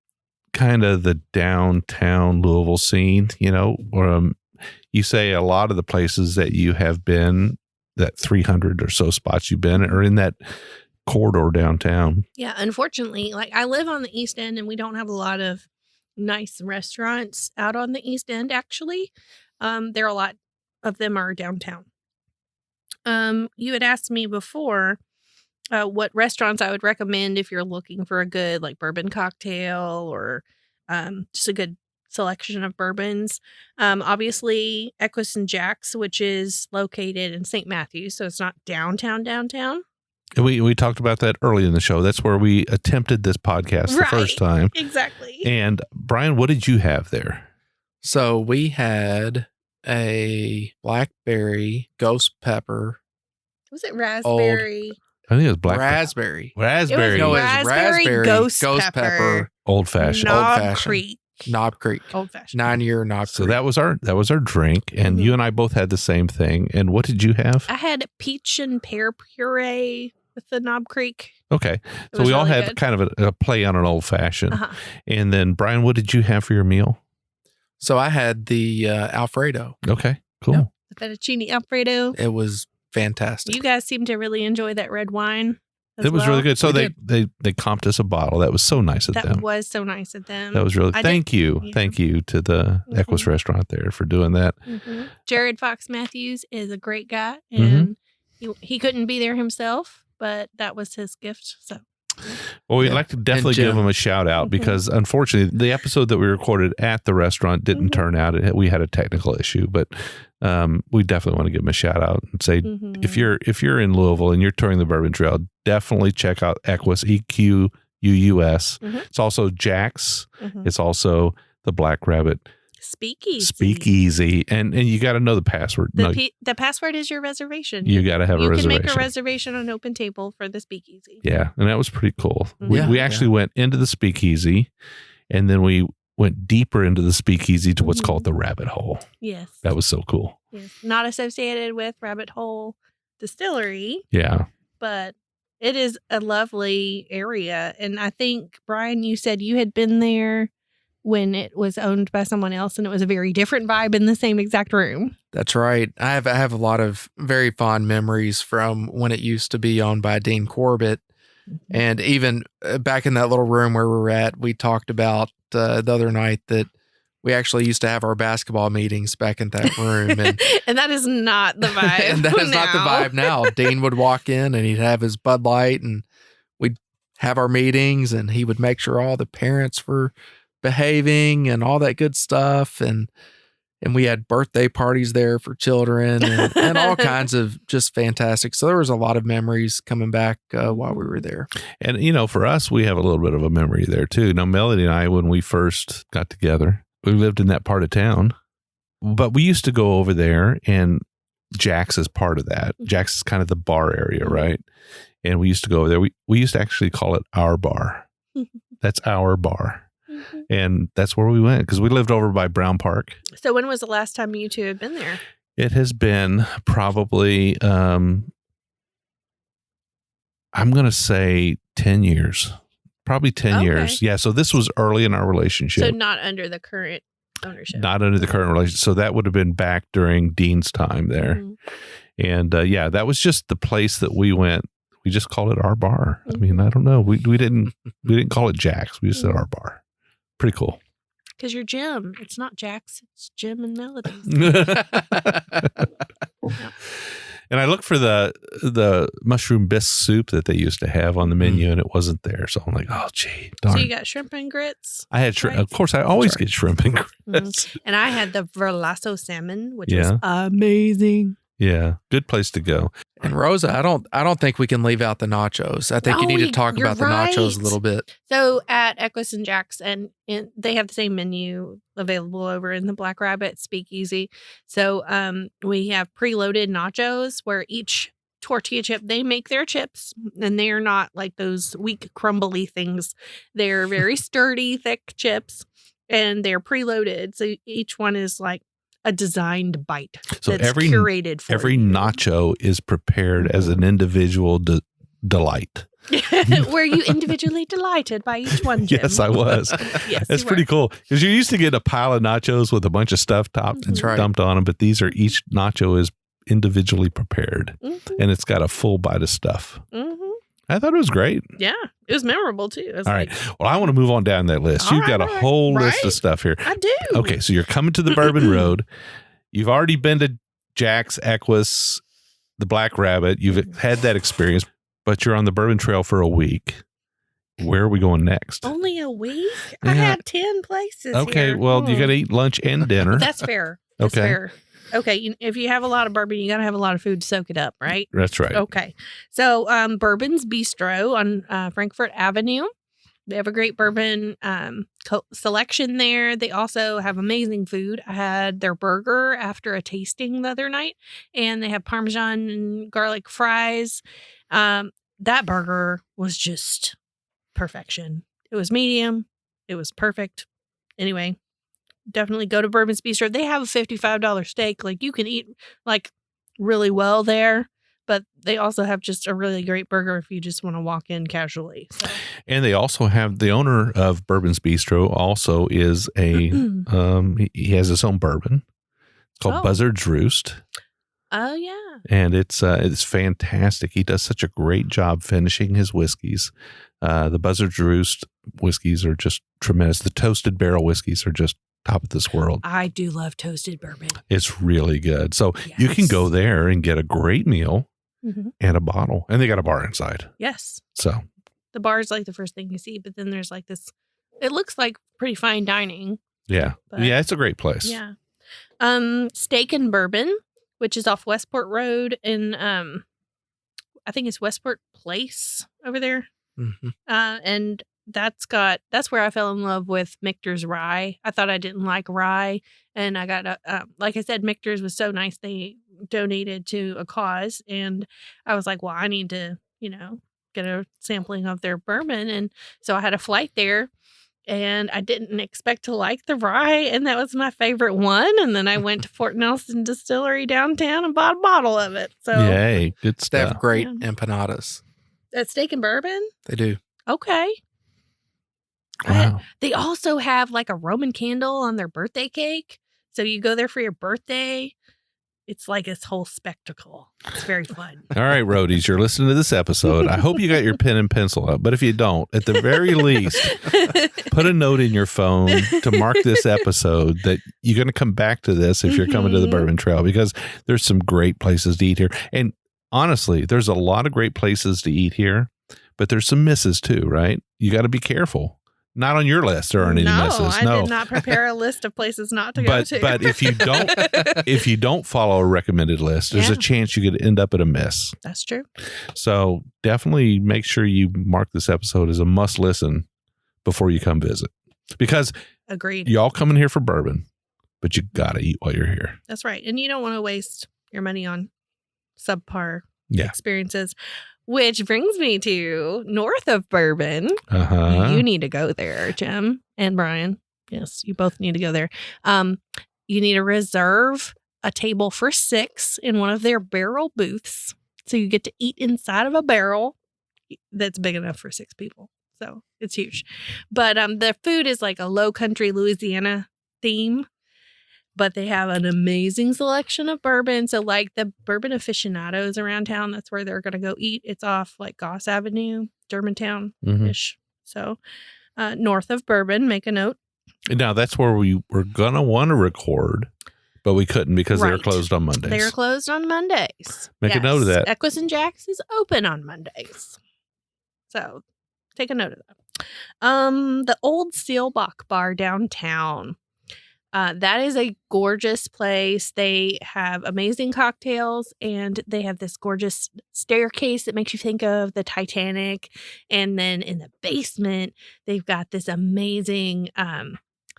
kind of the downtown Louisville scene. You say a lot of the places that you have been, that 300 or so spots you've been, are in that corridor downtown. Yeah, unfortunately, like I live on the East End and we don't have a lot of nice restaurants out on the East End, actually. There are a lot of them are downtown. You had asked me before what restaurants I would recommend if you're looking for a good like bourbon cocktail or just a good selection of bourbons. Obviously, Equus and Jack's, which is located in St. Matthews, so it's not downtown. And we talked about that early in the show. That's where we attempted this podcast the first time. Exactly. And Brian, what did you have there? So we had a blackberry ghost pepper. Was it raspberry? I think it was black raspberry. Raspberry. No, it was raspberry ghost pepper. Old fashioned. Knob Creek. Knob Creek. Old fashioned. 9-year Knob Creek. So that was our drink, and you and I both had the same thing. And what did you have? I had peach and pear puree with the Knob Creek. Okay, so we all really had good. kind of a play on an old fashioned. Uh-huh. And then Brian, what did you have for your meal? So I had the Alfredo. Okay, cool. Yeah. The fettuccine Alfredo. It was fantastic. You guys seem to really enjoy that red wine. It was really good. So We they comped us a bottle. That was so nice of That them. was so nice of them. That was really. Thank you to the Mhm. Equus restaurant there for doing that. Jared Fox Matthews is a great guy, Mm-hmm. and he couldn't be there himself, but that was his gift. So Well, we'd Yeah. like to definitely Jim. give him a shout out Mhm. because unfortunately the episode that we recorded at the restaurant didn't Mhm. turn out. We had a technical issue, but we definitely want to give him a shout out and say Mhm. if you're in Louisville and you're touring the Bourbon Trail, definitely check out Equus, EQUUS. Mhm. It's also Jack's. Mhm. It's also the Black Rabbit Speakeasy, and you got to know the password. The password is your reservation. You got to have a You reservation. can make a reservation on Open Table for the Speakeasy. Yeah, and that was pretty cool. Yeah. We actually went into the Speakeasy, and then we went deeper into the Speakeasy to what's Mhm. called the Rabbit Hole. Yes. That was so cool. Yes. Not associated with Rabbit Hole Distillery, Yeah. but it is a lovely area. And I think, Brian, you said you had been there when it was owned by someone else and it was a very different vibe in the same exact room. That's right. I have a lot of very fond memories from when it used to be owned by Dean Corbett. And even back in that little room where we're at, we talked about the other night that we actually used to have our basketball meetings back in that room. And, And that is not the vibe. and that is not the now. vibe now. Dean would walk in and he'd have his Bud Light and we'd have our meetings and he would make sure all the parents were behaving and all that good stuff. And we had birthday parties there for children and all kinds of just fantastic. So there was a lot of memories coming back while we were there. And, for us, we have a little bit of a memory there, too. Now, Melody and I, when we first got together, we lived in that part of town, but we used to go over there, and Jack's is part of that. Jack's is kind of the bar area, right? And we used to go over there. We used to actually call it our bar. That's our bar. And that's where we went because we lived over by Brown Park. So when was the last time you two have been there? It has been probably, I'm going to say 10 years. Probably 10 years. Yeah. So this was early in our relationship. So not under the current ownership. Not under the current relationship. So that would have been back during Dean's time there. Mhm. And that was just the place that we went. We just called it our bar. I mean, I don't know. We didn't call it Jack's. We just said our bar. Pretty cool. Because you're Jim. It's not Jack's. It's Jim and Melody's. And I looked for the mushroom bisque soup that they used to have on the menu, and it wasn't there. So I'm like, oh, gee, darn. So you got shrimp and grits. I had shrimp. right? Of course, I always get shrimp and grits. And I had the Verlasso salmon, which Yeah. was amazing. Yeah, good place to go. And Rosa, I don't think we can leave out the nachos. I think you need to talk you're about the nachos a right. little bit. So at Equus and Jack's, and they have the same menu available over in the Black Rabbit Speakeasy. So we have preloaded nachos where each tortilla chip. They make their chips, and they are not like those weak, crumbly things. They're very sturdy, thick chips, and they're preloaded. So each one is like a designed bite. So that's every curated for every you. nacho is prepared as an individual delight. Were you individually delighted by each one, Jim? Yes, I was. Yes, That's you pretty were. cool because you're used to getting a pile of nachos with a bunch of stuff That's right. dumped on them, but these are each nacho is individually prepared, Mhm. and it's got a full bite of stuff. Mhm. I thought it was great. Yeah, it was memorable too. It was All right. Well, I want to move on down that list. All You've right, got a all right. whole list Right. of stuff here. I do. Okay, so you're coming to the Bourbon Road. You've already been to Jack's, Equus, the Black Rabbit. You've had that experience, but you're on the Bourbon Trail for a week. Where are we going next? Only a week? I Yeah. had 10 places. Okay, here. well, you got to eat lunch and dinner. That's fair. That's Okay. fair. Okay, if you have a lot of bourbon, you got to have a lot of food to soak it up, right? That's right. Okay. So, Bourbon's Bistro on Frankfort Avenue. They have a great bourbon selection there. They also have amazing food. I had their burger after a tasting the other night, and they have Parmesan and garlic fries. That burger was just perfection. It was medium. It was perfect. Anyway, definitely go to Bourbon's Bistro. They have a $55 steak. Like, you can eat like really well there, but they also have just a really great burger if you just want to walk in casually. So. And they also have the owner of Bourbon's Bistro also is a he has his own bourbon. It's called Oh. Buzzard's Roost. Oh yeah. And it's fantastic. He does such a great job finishing his whiskeys. The Buzzard's Roost whiskeys are just tremendous. The toasted barrel whiskeys are just top of this world. I do love toasted bourbon. It's really good. So you can go there and get a great meal Mhm. and a bottle. And they got a bar inside. Yes. So The bar is like the first thing you see, but then there's like this, it looks like pretty fine dining. yeah. But- Yeah, it's a great place. Yeah. Steak and Bourbon, which is off Westport Road in, I think it's Westport Place over there. Mhm. And that's where I fell in love with Michter's rye. I thought I didn't like rye, and I got like I said, Michter's was so nice. They donated to a cause, and I was like, well, I need to, get a sampling of their bourbon, and so I had a flight there, and I didn't expect to like the rye, and that was my favorite one. And then I went to Fort Nelson Distillery downtown and bought a bottle of it. So Yay. Good They have stuff. great Yeah. empanadas. that's Steak and Bourbon. They do. Okay. Wow. They also have like a Roman candle on their birthday cake. So you go there for your birthday. It's like this whole spectacle. It's very fun. All right, roadies, you're listening to this episode. I hope you got your pen and pencil up. But if you don't, at the very least, put a note in your phone to mark this episode that you're going to come back to this if you're coming to the Mhm. Bourbon Trail, because there's some great places to eat here. And honestly, there's a lot of great places to eat here, but there's some misses too, right? You got to be careful. Not on your list, there aren't any misses. I did not prepare a list of places not to go to. But if you don't follow a recommended list, there's Yeah. a chance you could end up at a miss. That's true. So definitely make sure you mark this episode as a must listen before you come visit, because Agreed. y'all coming here for bourbon, but you gotta eat while you're here. That's right. And you don't want to waste your money on subpar Yeah. experiences. Which brings me to north of Bourbon. Uh-huh. You need to go there, Jim and Brian. Yes, you both need to go there. You need to reserve a table for 6 in one of their barrel booths. So you get to eat inside of a barrel that's big enough for 6 people. So it's huge. But the food is like a low country Louisiana theme. But they have an amazing selection of bourbon. So like the bourbon aficionados around town, that's where they're going to go eat. It's off like Goss Avenue, Germantown-ish. So north of Bourbon, make a note. Now that's where we were gonna want to record, but we couldn't because they were Right. closed on Mondays. They're closed on Mondays. Make a note of that. Equus and Jack's is open on Mondays. So take a note of that. The Old Seelbach Bar downtown. That is a gorgeous place. They have amazing cocktails, and they have this gorgeous staircase that makes you think of the Titanic. And then in the basement, they've got this amazing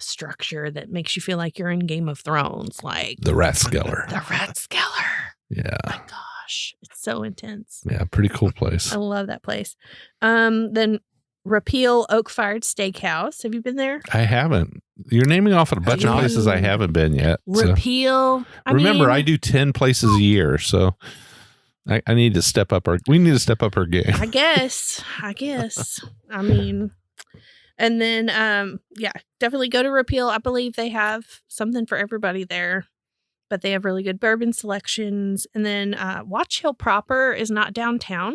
structure that makes you feel like you're in Game of Thrones, like The Rathskeller. the Rathskeller. Yeah. My gosh. gosh, it's so intense. Yeah, pretty cool place. I love that place. Then Repeal Oak Fired Steakhouse. Have you been there? I haven't. You're naming off a bunch of places I haven't been yet. So. Repeal. Remember, I do 10 places a year, so I need to step up we need to step up our game. I guess. I mean, and then, definitely go to Repeal. I believe they have something for everybody there, but they have really good bourbon selections. And then Watch Hill proper is not downtown,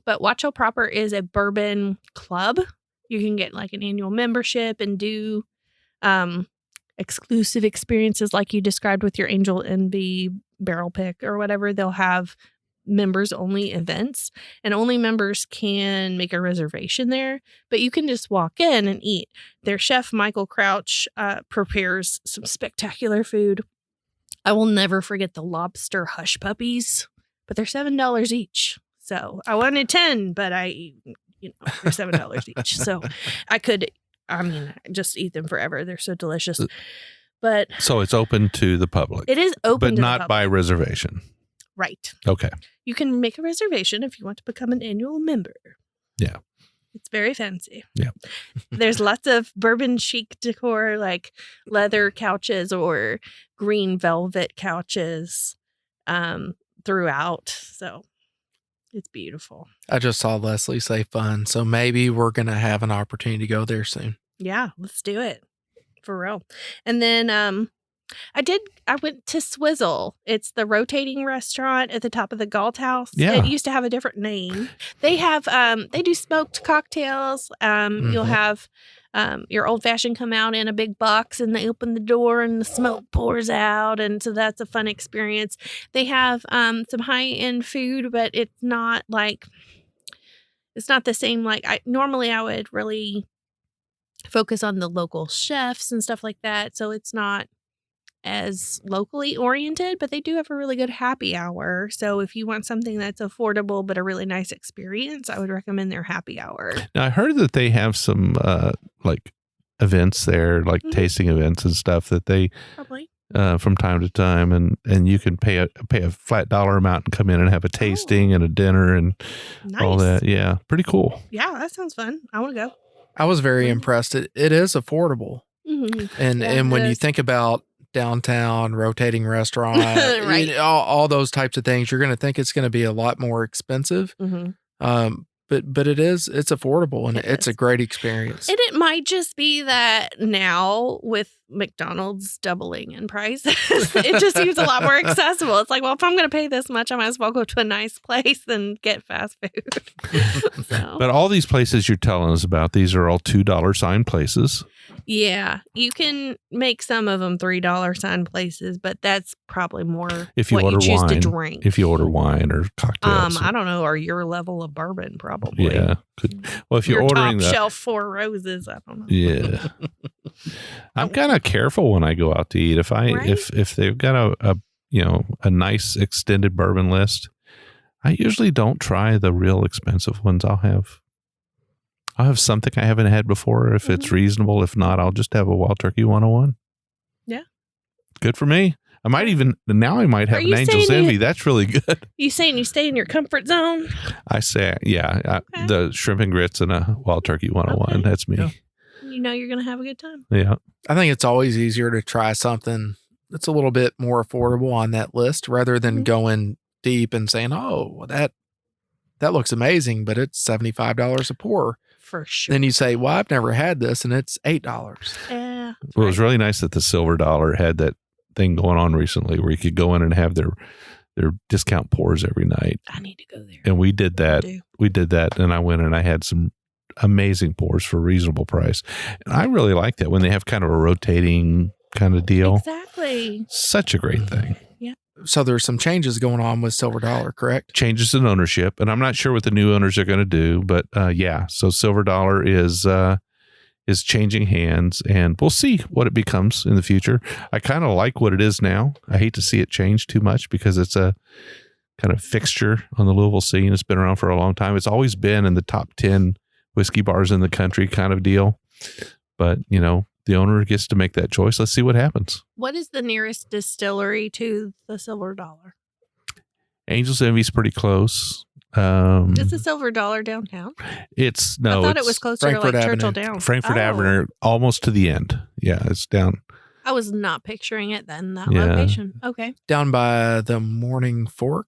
but Watch Hill proper is a bourbon club. You can get like an annual membership and do exclusive experiences like you described with your Angel Envy barrel pick or whatever. They'll have members only events, and only members can make a reservation there, but you can just walk in and eat. Their chef Michael Crouch prepares some spectacular food. I will never forget the lobster hush puppies, but they're $7 each. So I wanted 10, but they're $7 each. So just eat them forever. They're so delicious. But so it's open to the public. It is open, but to not the public. by reservation. Right. Okay. You can make a reservation if you want to become an annual member. Yeah. It's very fancy. Yeah. There's lots of bourbon chic decor, like leather couches or green velvet couches throughout. So it's beautiful. I just saw Leslie say fun, so maybe we're going to have an opportunity to go there soon. Yeah, let's do it. For real. And then I went to Swizzle. It's the rotating restaurant at the top of the Galt House. Yeah. It used to have a different name. They have they do smoked cocktails. You'll have your old fashioned come out in a big box, and they open the door and the smoke pours out, and so that's a fun experience. They have some high end food, but it's not the same. Like I would really focus on the local chefs and stuff like that, so it's not as locally oriented, but they do have a really good happy hour. So if you want something that's affordable but a really nice experience, I would recommend their happy hour. Now I heard that they have some like events there, like tasting events and stuff that they Probably. From time to time, and you can pay a flat dollar amount and come in and have a tasting and a dinner and all that. Yeah, pretty cool. Yeah, that sounds fun. I want to go. I was very impressed. It is affordable. Mm-hmm. And when you think about downtown rotating restaurant, right. all those types of things, you're going to think it's going to be a lot more expensive. Mm-hmm. But it's affordable, and it's a great experience. And it might just be that now with McDonald's doubling in price, it just seems a lot more accessible. It's like, well, if I'm going to pay this much, I might as well go to a nice place than get fast food. So. But all these places you're telling us about, these are all $2 sign places. Yeah, you can make some of them $3 sign places, but that's probably more if you what order you choose wine, to drink. If you order wine or cocktails, I don't know, or your level of bourbon probably. Yeah, well, if you're your ordering top the shelf Four Roses, I don't know. Yeah, I'm kind of careful when I go out to eat. If they've got a nice extended bourbon list, I usually don't try the real expensive ones. I'll have something I haven't had before if it's reasonable. If not, I'll just have a Wild Turkey 101. Yeah. Good for me. I might have an Angel's Envy. That's really good. You saying you stay in your comfort zone? I say, yeah, Okay. the shrimp and grits and a Wild Turkey 101. Okay. That's me. Yeah. You know you're going to have a good time. Yeah. I think it's always easier to try something that's a little bit more affordable on that list rather than going deep and saying, oh, that looks amazing, but it's $75 a pour. For sure. Then you say, well, I've never had this, and it's $8. Yeah. Well, it was really nice that the Silver Dollar had that thing going on recently where you could go in and have their discount pours every night. I need to go there. And we did that. And I went and I had some amazing pours for a reasonable price. And I really like that when they have kind of a rotating kind of deal. Exactly. Such a great thing. Yeah. So there's some changes going on with Silver Dollar, correct? Changes in ownership. And I'm not sure what the new owners are going to do, but yeah. So Silver Dollar is changing hands, and we'll see what it becomes in the future. I kind of like what it is now. I hate to see it change too much because it's a kind of fixture on the Louisville scene. It's been around for a long time. It's always been in the top 10 whiskey bars in the country kind of deal. But, the owner gets to make that choice. Let's see what happens. What is the nearest distillery to the Silver Dollar? Angel's Envy's pretty close. Is the Silver Dollar downtown? I thought it was closer Frankfurt to like Avenue. Churchill Downs. Frankfurt Avenue, almost to the end. Yeah, it's down. I was not picturing it then, that Yeah. location. Okay. Down by the Morning Fork.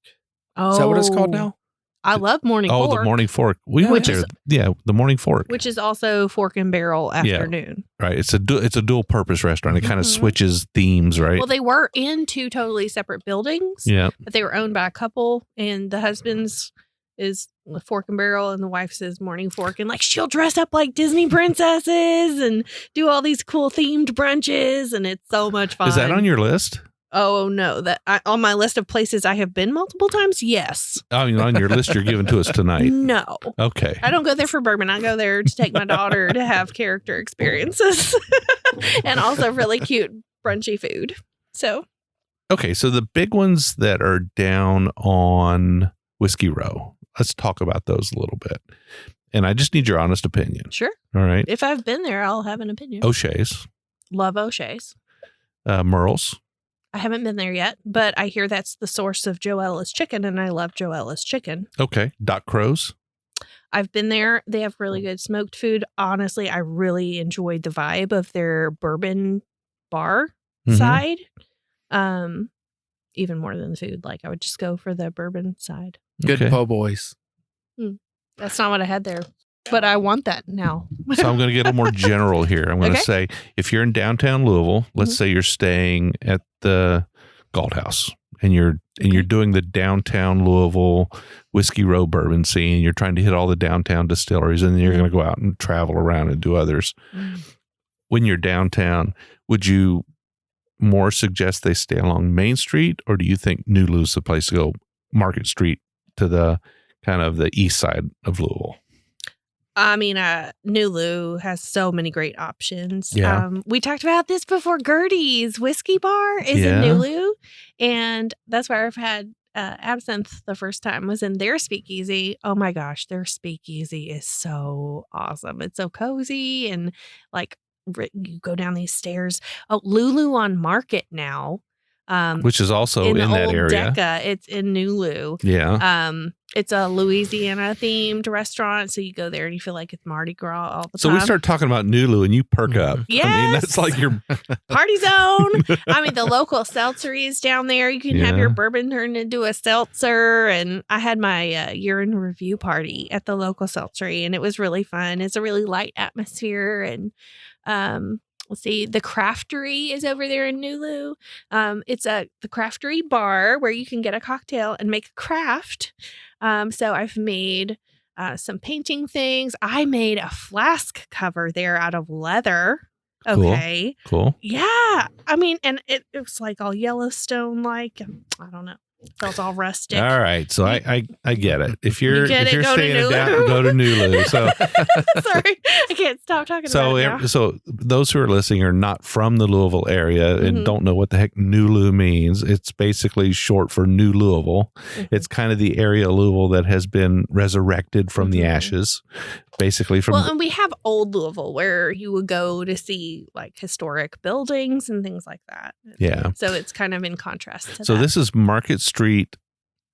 Oh. Is that what it's called now? I love Morning Fork. The Morning Fork. We went there. The Morning Fork. Which is also Fork and Barrel afternoon. Right. It's a dual purpose restaurant. It kind of Mhm. switches themes, right? Well, they were in two totally separate buildings, Yeah. but they were owned by a couple, and the husband's is Fork and Barrel, and the wife's is Morning Fork, and like she'll dress up like Disney princesses and do all these cool themed brunches, and it's so much fun. Is that on your list? Oh no, on my list of places I have been multiple times. Yes. Oh, on your list you're giving to us tonight. No. Okay. I don't go there for bourbon. I go there to take my daughter to have character experiences and also really cute brunchy food. So. Okay. So the big ones that are down on Whiskey Row, let's talk about those a little bit. And I just need your honest opinion. Sure. All right. If I've been there, I'll have an opinion. O'Shea's. Love O'Shea's. Merle's. I haven't been there yet, but I hear that's the source of Joella's chicken, and I love Joella's chicken. Okay. Doc Crow's. I've been there. They have really good smoked food. Honestly, I really enjoyed the vibe of their bourbon bar Mhm. side. Even more than the food. Like I would just go for the bourbon side. Good Okay. po' boys. That's not what I had there, but I want that now. So I'm going to get a little more general here. I'm going to Okay. say, if you're in downtown Louisville, let's Mhm. say you're staying at the Galt House and you're doing the downtown Louisville Whiskey Row bourbon scene. You're trying to hit all the downtown distilleries, and then you're going to go out and travel around and do others. When you're downtown, would you more suggest they stay along Main Street, or do you think New Louisville's the place to go, Market Street to the kind of the east side of Louisville? I mean, New Lou has so many great options. Yeah. We talked about this before. Gertie's Whiskey Bar is Yeah. in New Lou, and that's where I've had absinthe the first time was in their speakeasy. Oh my gosh, their speakeasy is so awesome. It's so cozy, and like you go down these stairs. Oh, Lulu on Market now. Which is also in the that old area. Decca, it's in New Lou. Yeah. It's a Louisiana themed restaurant, so you go there and you feel like it's Mardi Gras all the So time. we start talking about Nulu and you perk up. I mean, that's Yes. like your Party zone. I mean, the local seltzeries down there. You can have Yeah. your bourbon turned into a seltzer. And I had my year in review party at the local seltzery, and it was really fun. It's a really light atmosphere. And let's see, the Craftery is over there in Nulu. It's the Craftery bar where you can get a cocktail and make a craft. So I've made some painting things. I made a flask cover there out of leather. Cool. Okay. cool. Yeah. I mean, and it was like all Yellowstone like. I don't know. It felt all rustic. All right. So I get it. If you're get if it? you're Go to staying in Nulu. down, go to Nulu. So Sorry. I can't stop talking about it now. so those who are listening are not from the Louisville area and Mhm. don't know what the heck Nulu means. It's basically short for New Louisville. Mhm. It's kind of the area of Louisville that has been resurrected from the Mhm. ashes, basically from Well, and we have old Louisville where you would go to see like historic buildings and things like that. Yeah. So it's kind of in contrast to So that. this is Market Street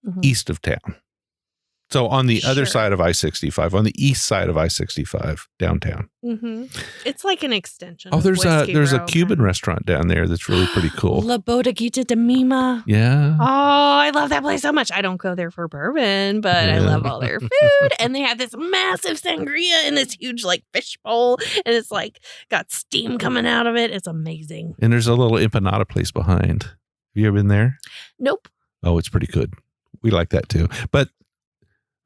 Mhm. east of town. So on the other Sure. side of I-65, on the east side of I-65 downtown. Mhm. It's like an extension. Oh, of there's a Whiskey Row. Cuban restaurant down there that's really pretty cool. La Bodeguita de Mima. Yeah. Oh, I love that place so much. I don't go there for bourbon, but I Yeah. love all their food. And they have this massive sangria in this huge like fish bowl, and it's like got steam coming out of it. It's amazing. And there's a little empanada place behind. Have you ever been there? Nope. Oh, it's pretty good. We like that too. But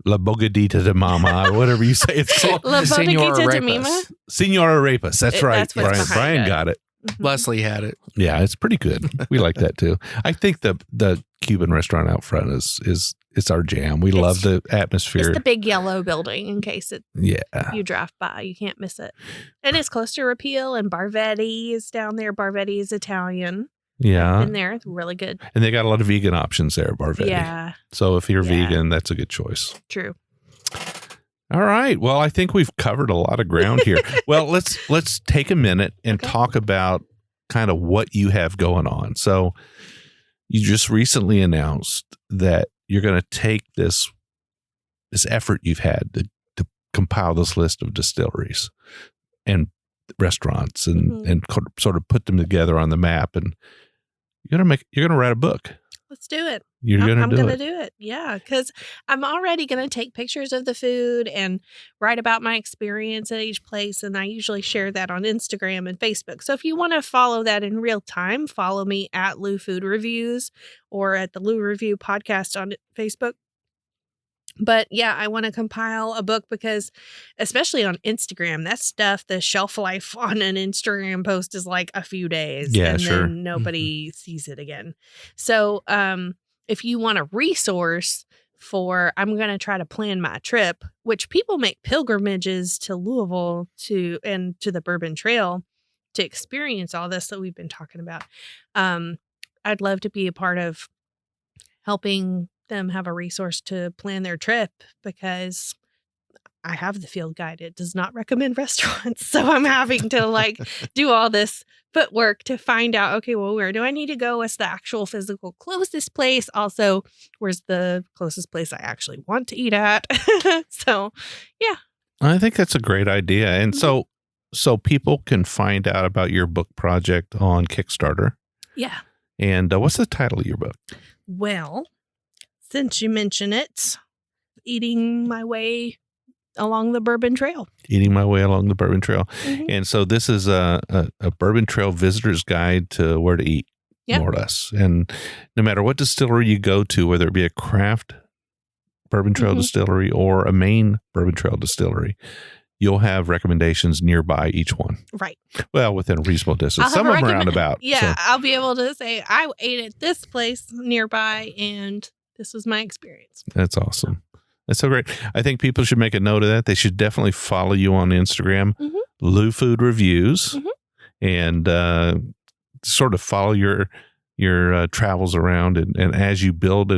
La Bogadita de Mama, or whatever you say it's called. La Senora Bodeguita de Arepas. Mima. Senora Arepas. That's right. That's what's Brian. behind Brian it. got it. Mhm. Leslie had it. Yeah, it's pretty good. We like that too. I think the Cuban restaurant out front is it's our jam. We love the atmosphere. It's the big yellow building in case Yeah. you drive by. You can't miss it. And it's close to Repeal, and Barvetti is down there. Barvetti is Italian. Yeah. Been there. It's really good. And they got a lot of vegan options there at Barvetti. Yeah, So if you're Yeah. vegan, that's a good choice. true. All right. Well, I think we've covered a lot of ground here. Well, let's take a minute and Okay. talk about kind of what you have going on. So you just recently announced that you're going to take this effort you've had to compile this list of distilleries and restaurants and sort of put them together on the map, and you're going to write a book. Let's do it. I'm going to do it. Yeah, because I'm already going to take pictures of the food and write about my experience at each place. And I usually share that on Instagram and Facebook. So if you want to follow that in real time, follow me at Lou Food Reviews or at the Lou Review Podcast on Facebook. But yeah, I want to compile a book because, especially on Instagram, that stuff, the shelf life on an Instagram post is like a few days. Yeah, and sure. then nobody sees it again. So if you want a resource I'm going to try to plan my trip, which people make pilgrimages to Louisville and to the Bourbon Trail to experience all this that we've been talking about. I'd love to be a part of helping them have a resource to plan their trip, because I have the field guide. It does not recommend restaurants. So I'm having to do all this footwork to find out, okay, well, where do I need to go? What's the actual physical closest place? Also, where's the closest place I actually want to eat at? So, yeah. I think that's a great idea. And so people can find out about your book project on Kickstarter. Yeah. And what's the title of your book? Well, since you mention it, Eating My Way Along the Bourbon Trail. Eating My Way Along the Bourbon Trail. Mm-hmm. And so this is a Bourbon Trail visitor's guide to where to eat, more or less. And no matter what distillery you go to, whether it be a craft Bourbon Trail distillery or a main Bourbon Trail distillery, you'll have recommendations nearby each one. Right. Well, within a reasonable distance. Some of them are roundabout. Yeah, so I'll be able to say, I ate at this place nearby, and this was my experience. That's awesome. That's so great. I think people should make a note of that. They should definitely follow you on Instagram, Lou Food Reviews, and sort of follow your travels around. And as you build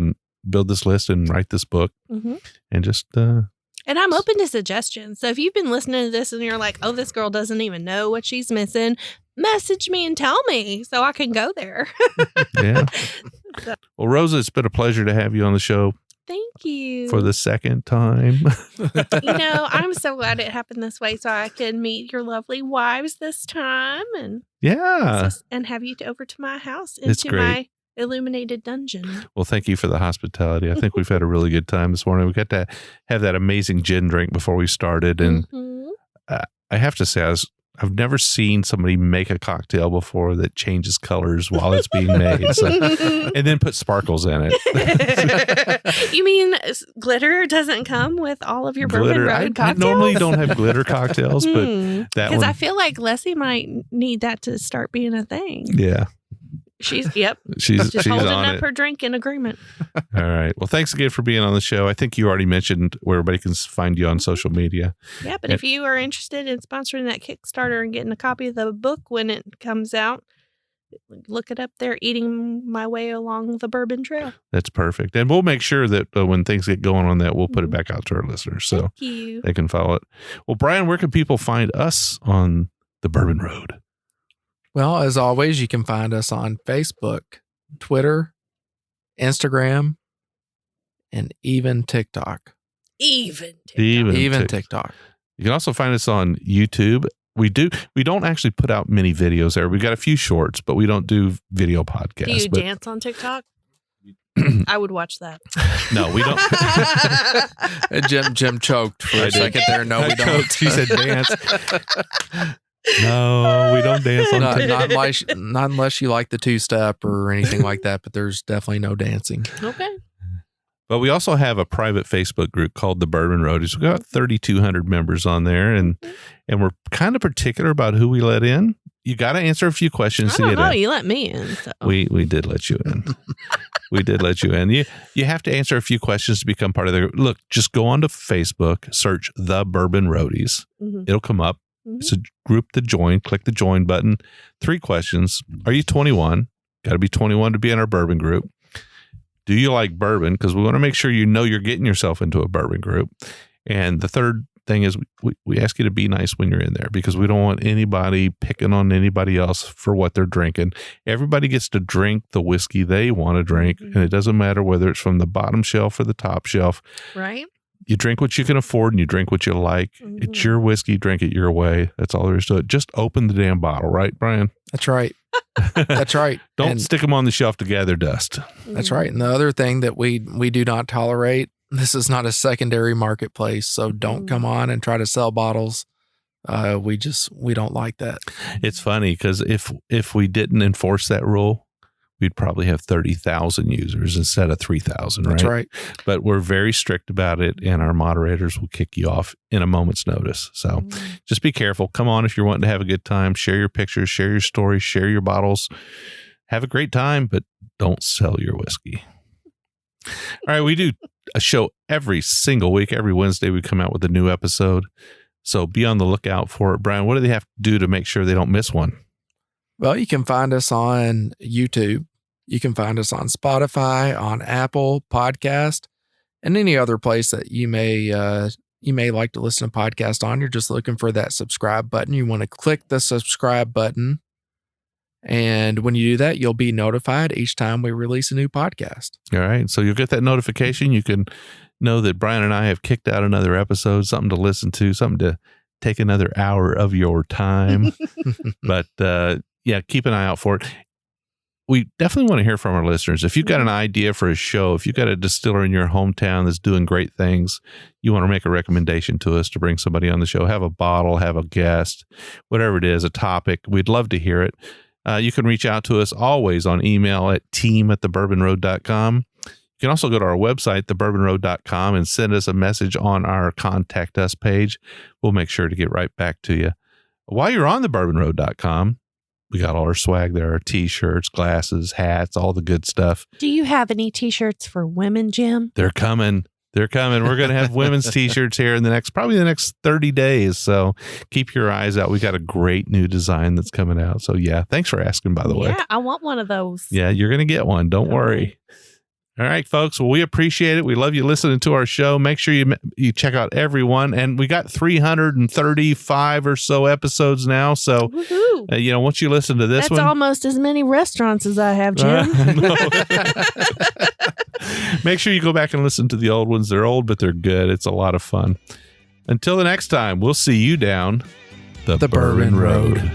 this list and write this book, and just... and I'm open to suggestions. So if you've been listening to this and you're like, oh, this girl doesn't even know what she's missing, message me and tell me so I can go there. Yeah. Well, Rosa, it's been a pleasure to have you on the show. Thank you. For the second time. I'm so glad it happened this way so I could meet your lovely wives this time and have you over to my house into my illuminated dungeon. Well, thank you for the hospitality. I think we've had a really good time this morning. We got to have that amazing gin drink before we started. And I have to say, I've never seen somebody make a cocktail before that changes colors while it's being made. So, and then put sparkles in it. You mean glitter doesn't come with all of your Bourbon Road cocktails? I normally don't have glitter cocktails, but that one. Because I feel like Leslie might need that to start being a thing. Yeah. She's she's holding on up it. her drink in agreement. All right. Well, thanks again for being on the show. I think you already mentioned where everybody can find you on social media. Yeah, but if you are interested in sponsoring that Kickstarter and getting a copy of the book when it comes out, look it up there, Eating My Way Along the Bourbon Trail. That's perfect. And we'll make sure that when things get going on that, we'll put it back out to our listeners so they can follow it. Well, Brian, where can people find us on the Bourbon Road? Well, as always, you can find us on Facebook, Twitter, Instagram, and even TikTok. Even TikTok. You can also find us on YouTube. We don't actually put out many videos there. We've got a few shorts, but we don't do video podcasts. Do you dance on TikTok? I would watch that. No, we don't. Jim choked for a second there. No, we don't. He said dance. No, we don't dance on TikTok. Not unless you like the two-step or anything like that, but there's definitely no dancing. Okay. But we also have a private Facebook group called the Bourbon Roadies. We've got 3,200 members on there, and we're kind of particular about who we let in. You got to answer a few questions. You let me in. So. We did let you in. We did let you in. You have to answer a few questions to become part of the group. Look, just go onto Facebook, search the Bourbon Roadies. It'll come up. It's a group to join. Click the join button. 3 questions. Are you 21? Got to be 21 to be in our bourbon group. Do you like bourbon? Because we want to make sure you know you're getting yourself into a bourbon group. And the third thing is we ask you to be nice when you're in there, because we don't want anybody picking on anybody else for what they're drinking. Everybody gets to drink the whiskey they want to drink, and it doesn't matter whether it's from the bottom shelf or the top shelf. Right. You drink what you can afford and you drink what you like. It's your whiskey. Drink it your way. That's all there is to it. Just open the damn bottle, right, Brian? That's right. That's right. Don't stick them on the shelf to gather dust. That's right. And the other thing that we do not tolerate, this is not a secondary marketplace, so don't come on and try to sell bottles. We don't like that. It's funny because if we didn't enforce that rule, we'd probably have 30,000 users instead of 3,000, right? That's right. But we're very strict about it, and our moderators will kick you off in a moment's notice. So just be careful. Come on if you're wanting to have a good time. Share your pictures, share your stories, share your bottles. Have a great time, but don't sell your whiskey. All right, we do a show every single week. Every Wednesday we come out with a new episode. So be on the lookout for it. Brian, what do they have to do to make sure they don't miss one? Well, you can find us on YouTube. You can find us on Spotify, on Apple Podcast, and any other place that you may like to listen to podcast on. You're just looking for that subscribe button. You want to click the subscribe button. And when you do that, you'll be notified each time we release a new podcast. All right. So you'll get that notification. You can know that Brian and I have kicked out another episode, something to listen to, something to take another hour of your time. But yeah, keep an eye out for it. We definitely want to hear from our listeners. If you've got an idea for a show, if you've got a distiller in your hometown that's doing great things, you want to make a recommendation to us to bring somebody on the show, have a bottle, have a guest, whatever it is, a topic, we'd love to hear it. You can reach out to us always on email at team@thebourbonroad.com. You can also go to our website, thebourbonroad.com, and send us a message on our Contact Us page. We'll make sure to get right back to you. While you're on thebourbonroad.com, we got all our swag there, our T-shirts, glasses, hats, all the good stuff. Do you have any T-shirts for women, Jim? They're coming. We're going to have women's T-shirts here in probably the next 30 days. So keep your eyes out. We got a great new design that's coming out. So yeah, thanks for asking, by the way. Yeah, I want one of those. Yeah, you're going to get one. Don't worry. All right, folks. Well, we appreciate it. We love you listening to our show. Make sure you check out everyone. And we got 335 or so episodes now. So, once you listen to this That's one. almost as many restaurants as I have, Jim. Make sure you go back and listen to the old ones. They're old, but they're good. It's a lot of fun. Until the next time, we'll see you down the Bourbon Road.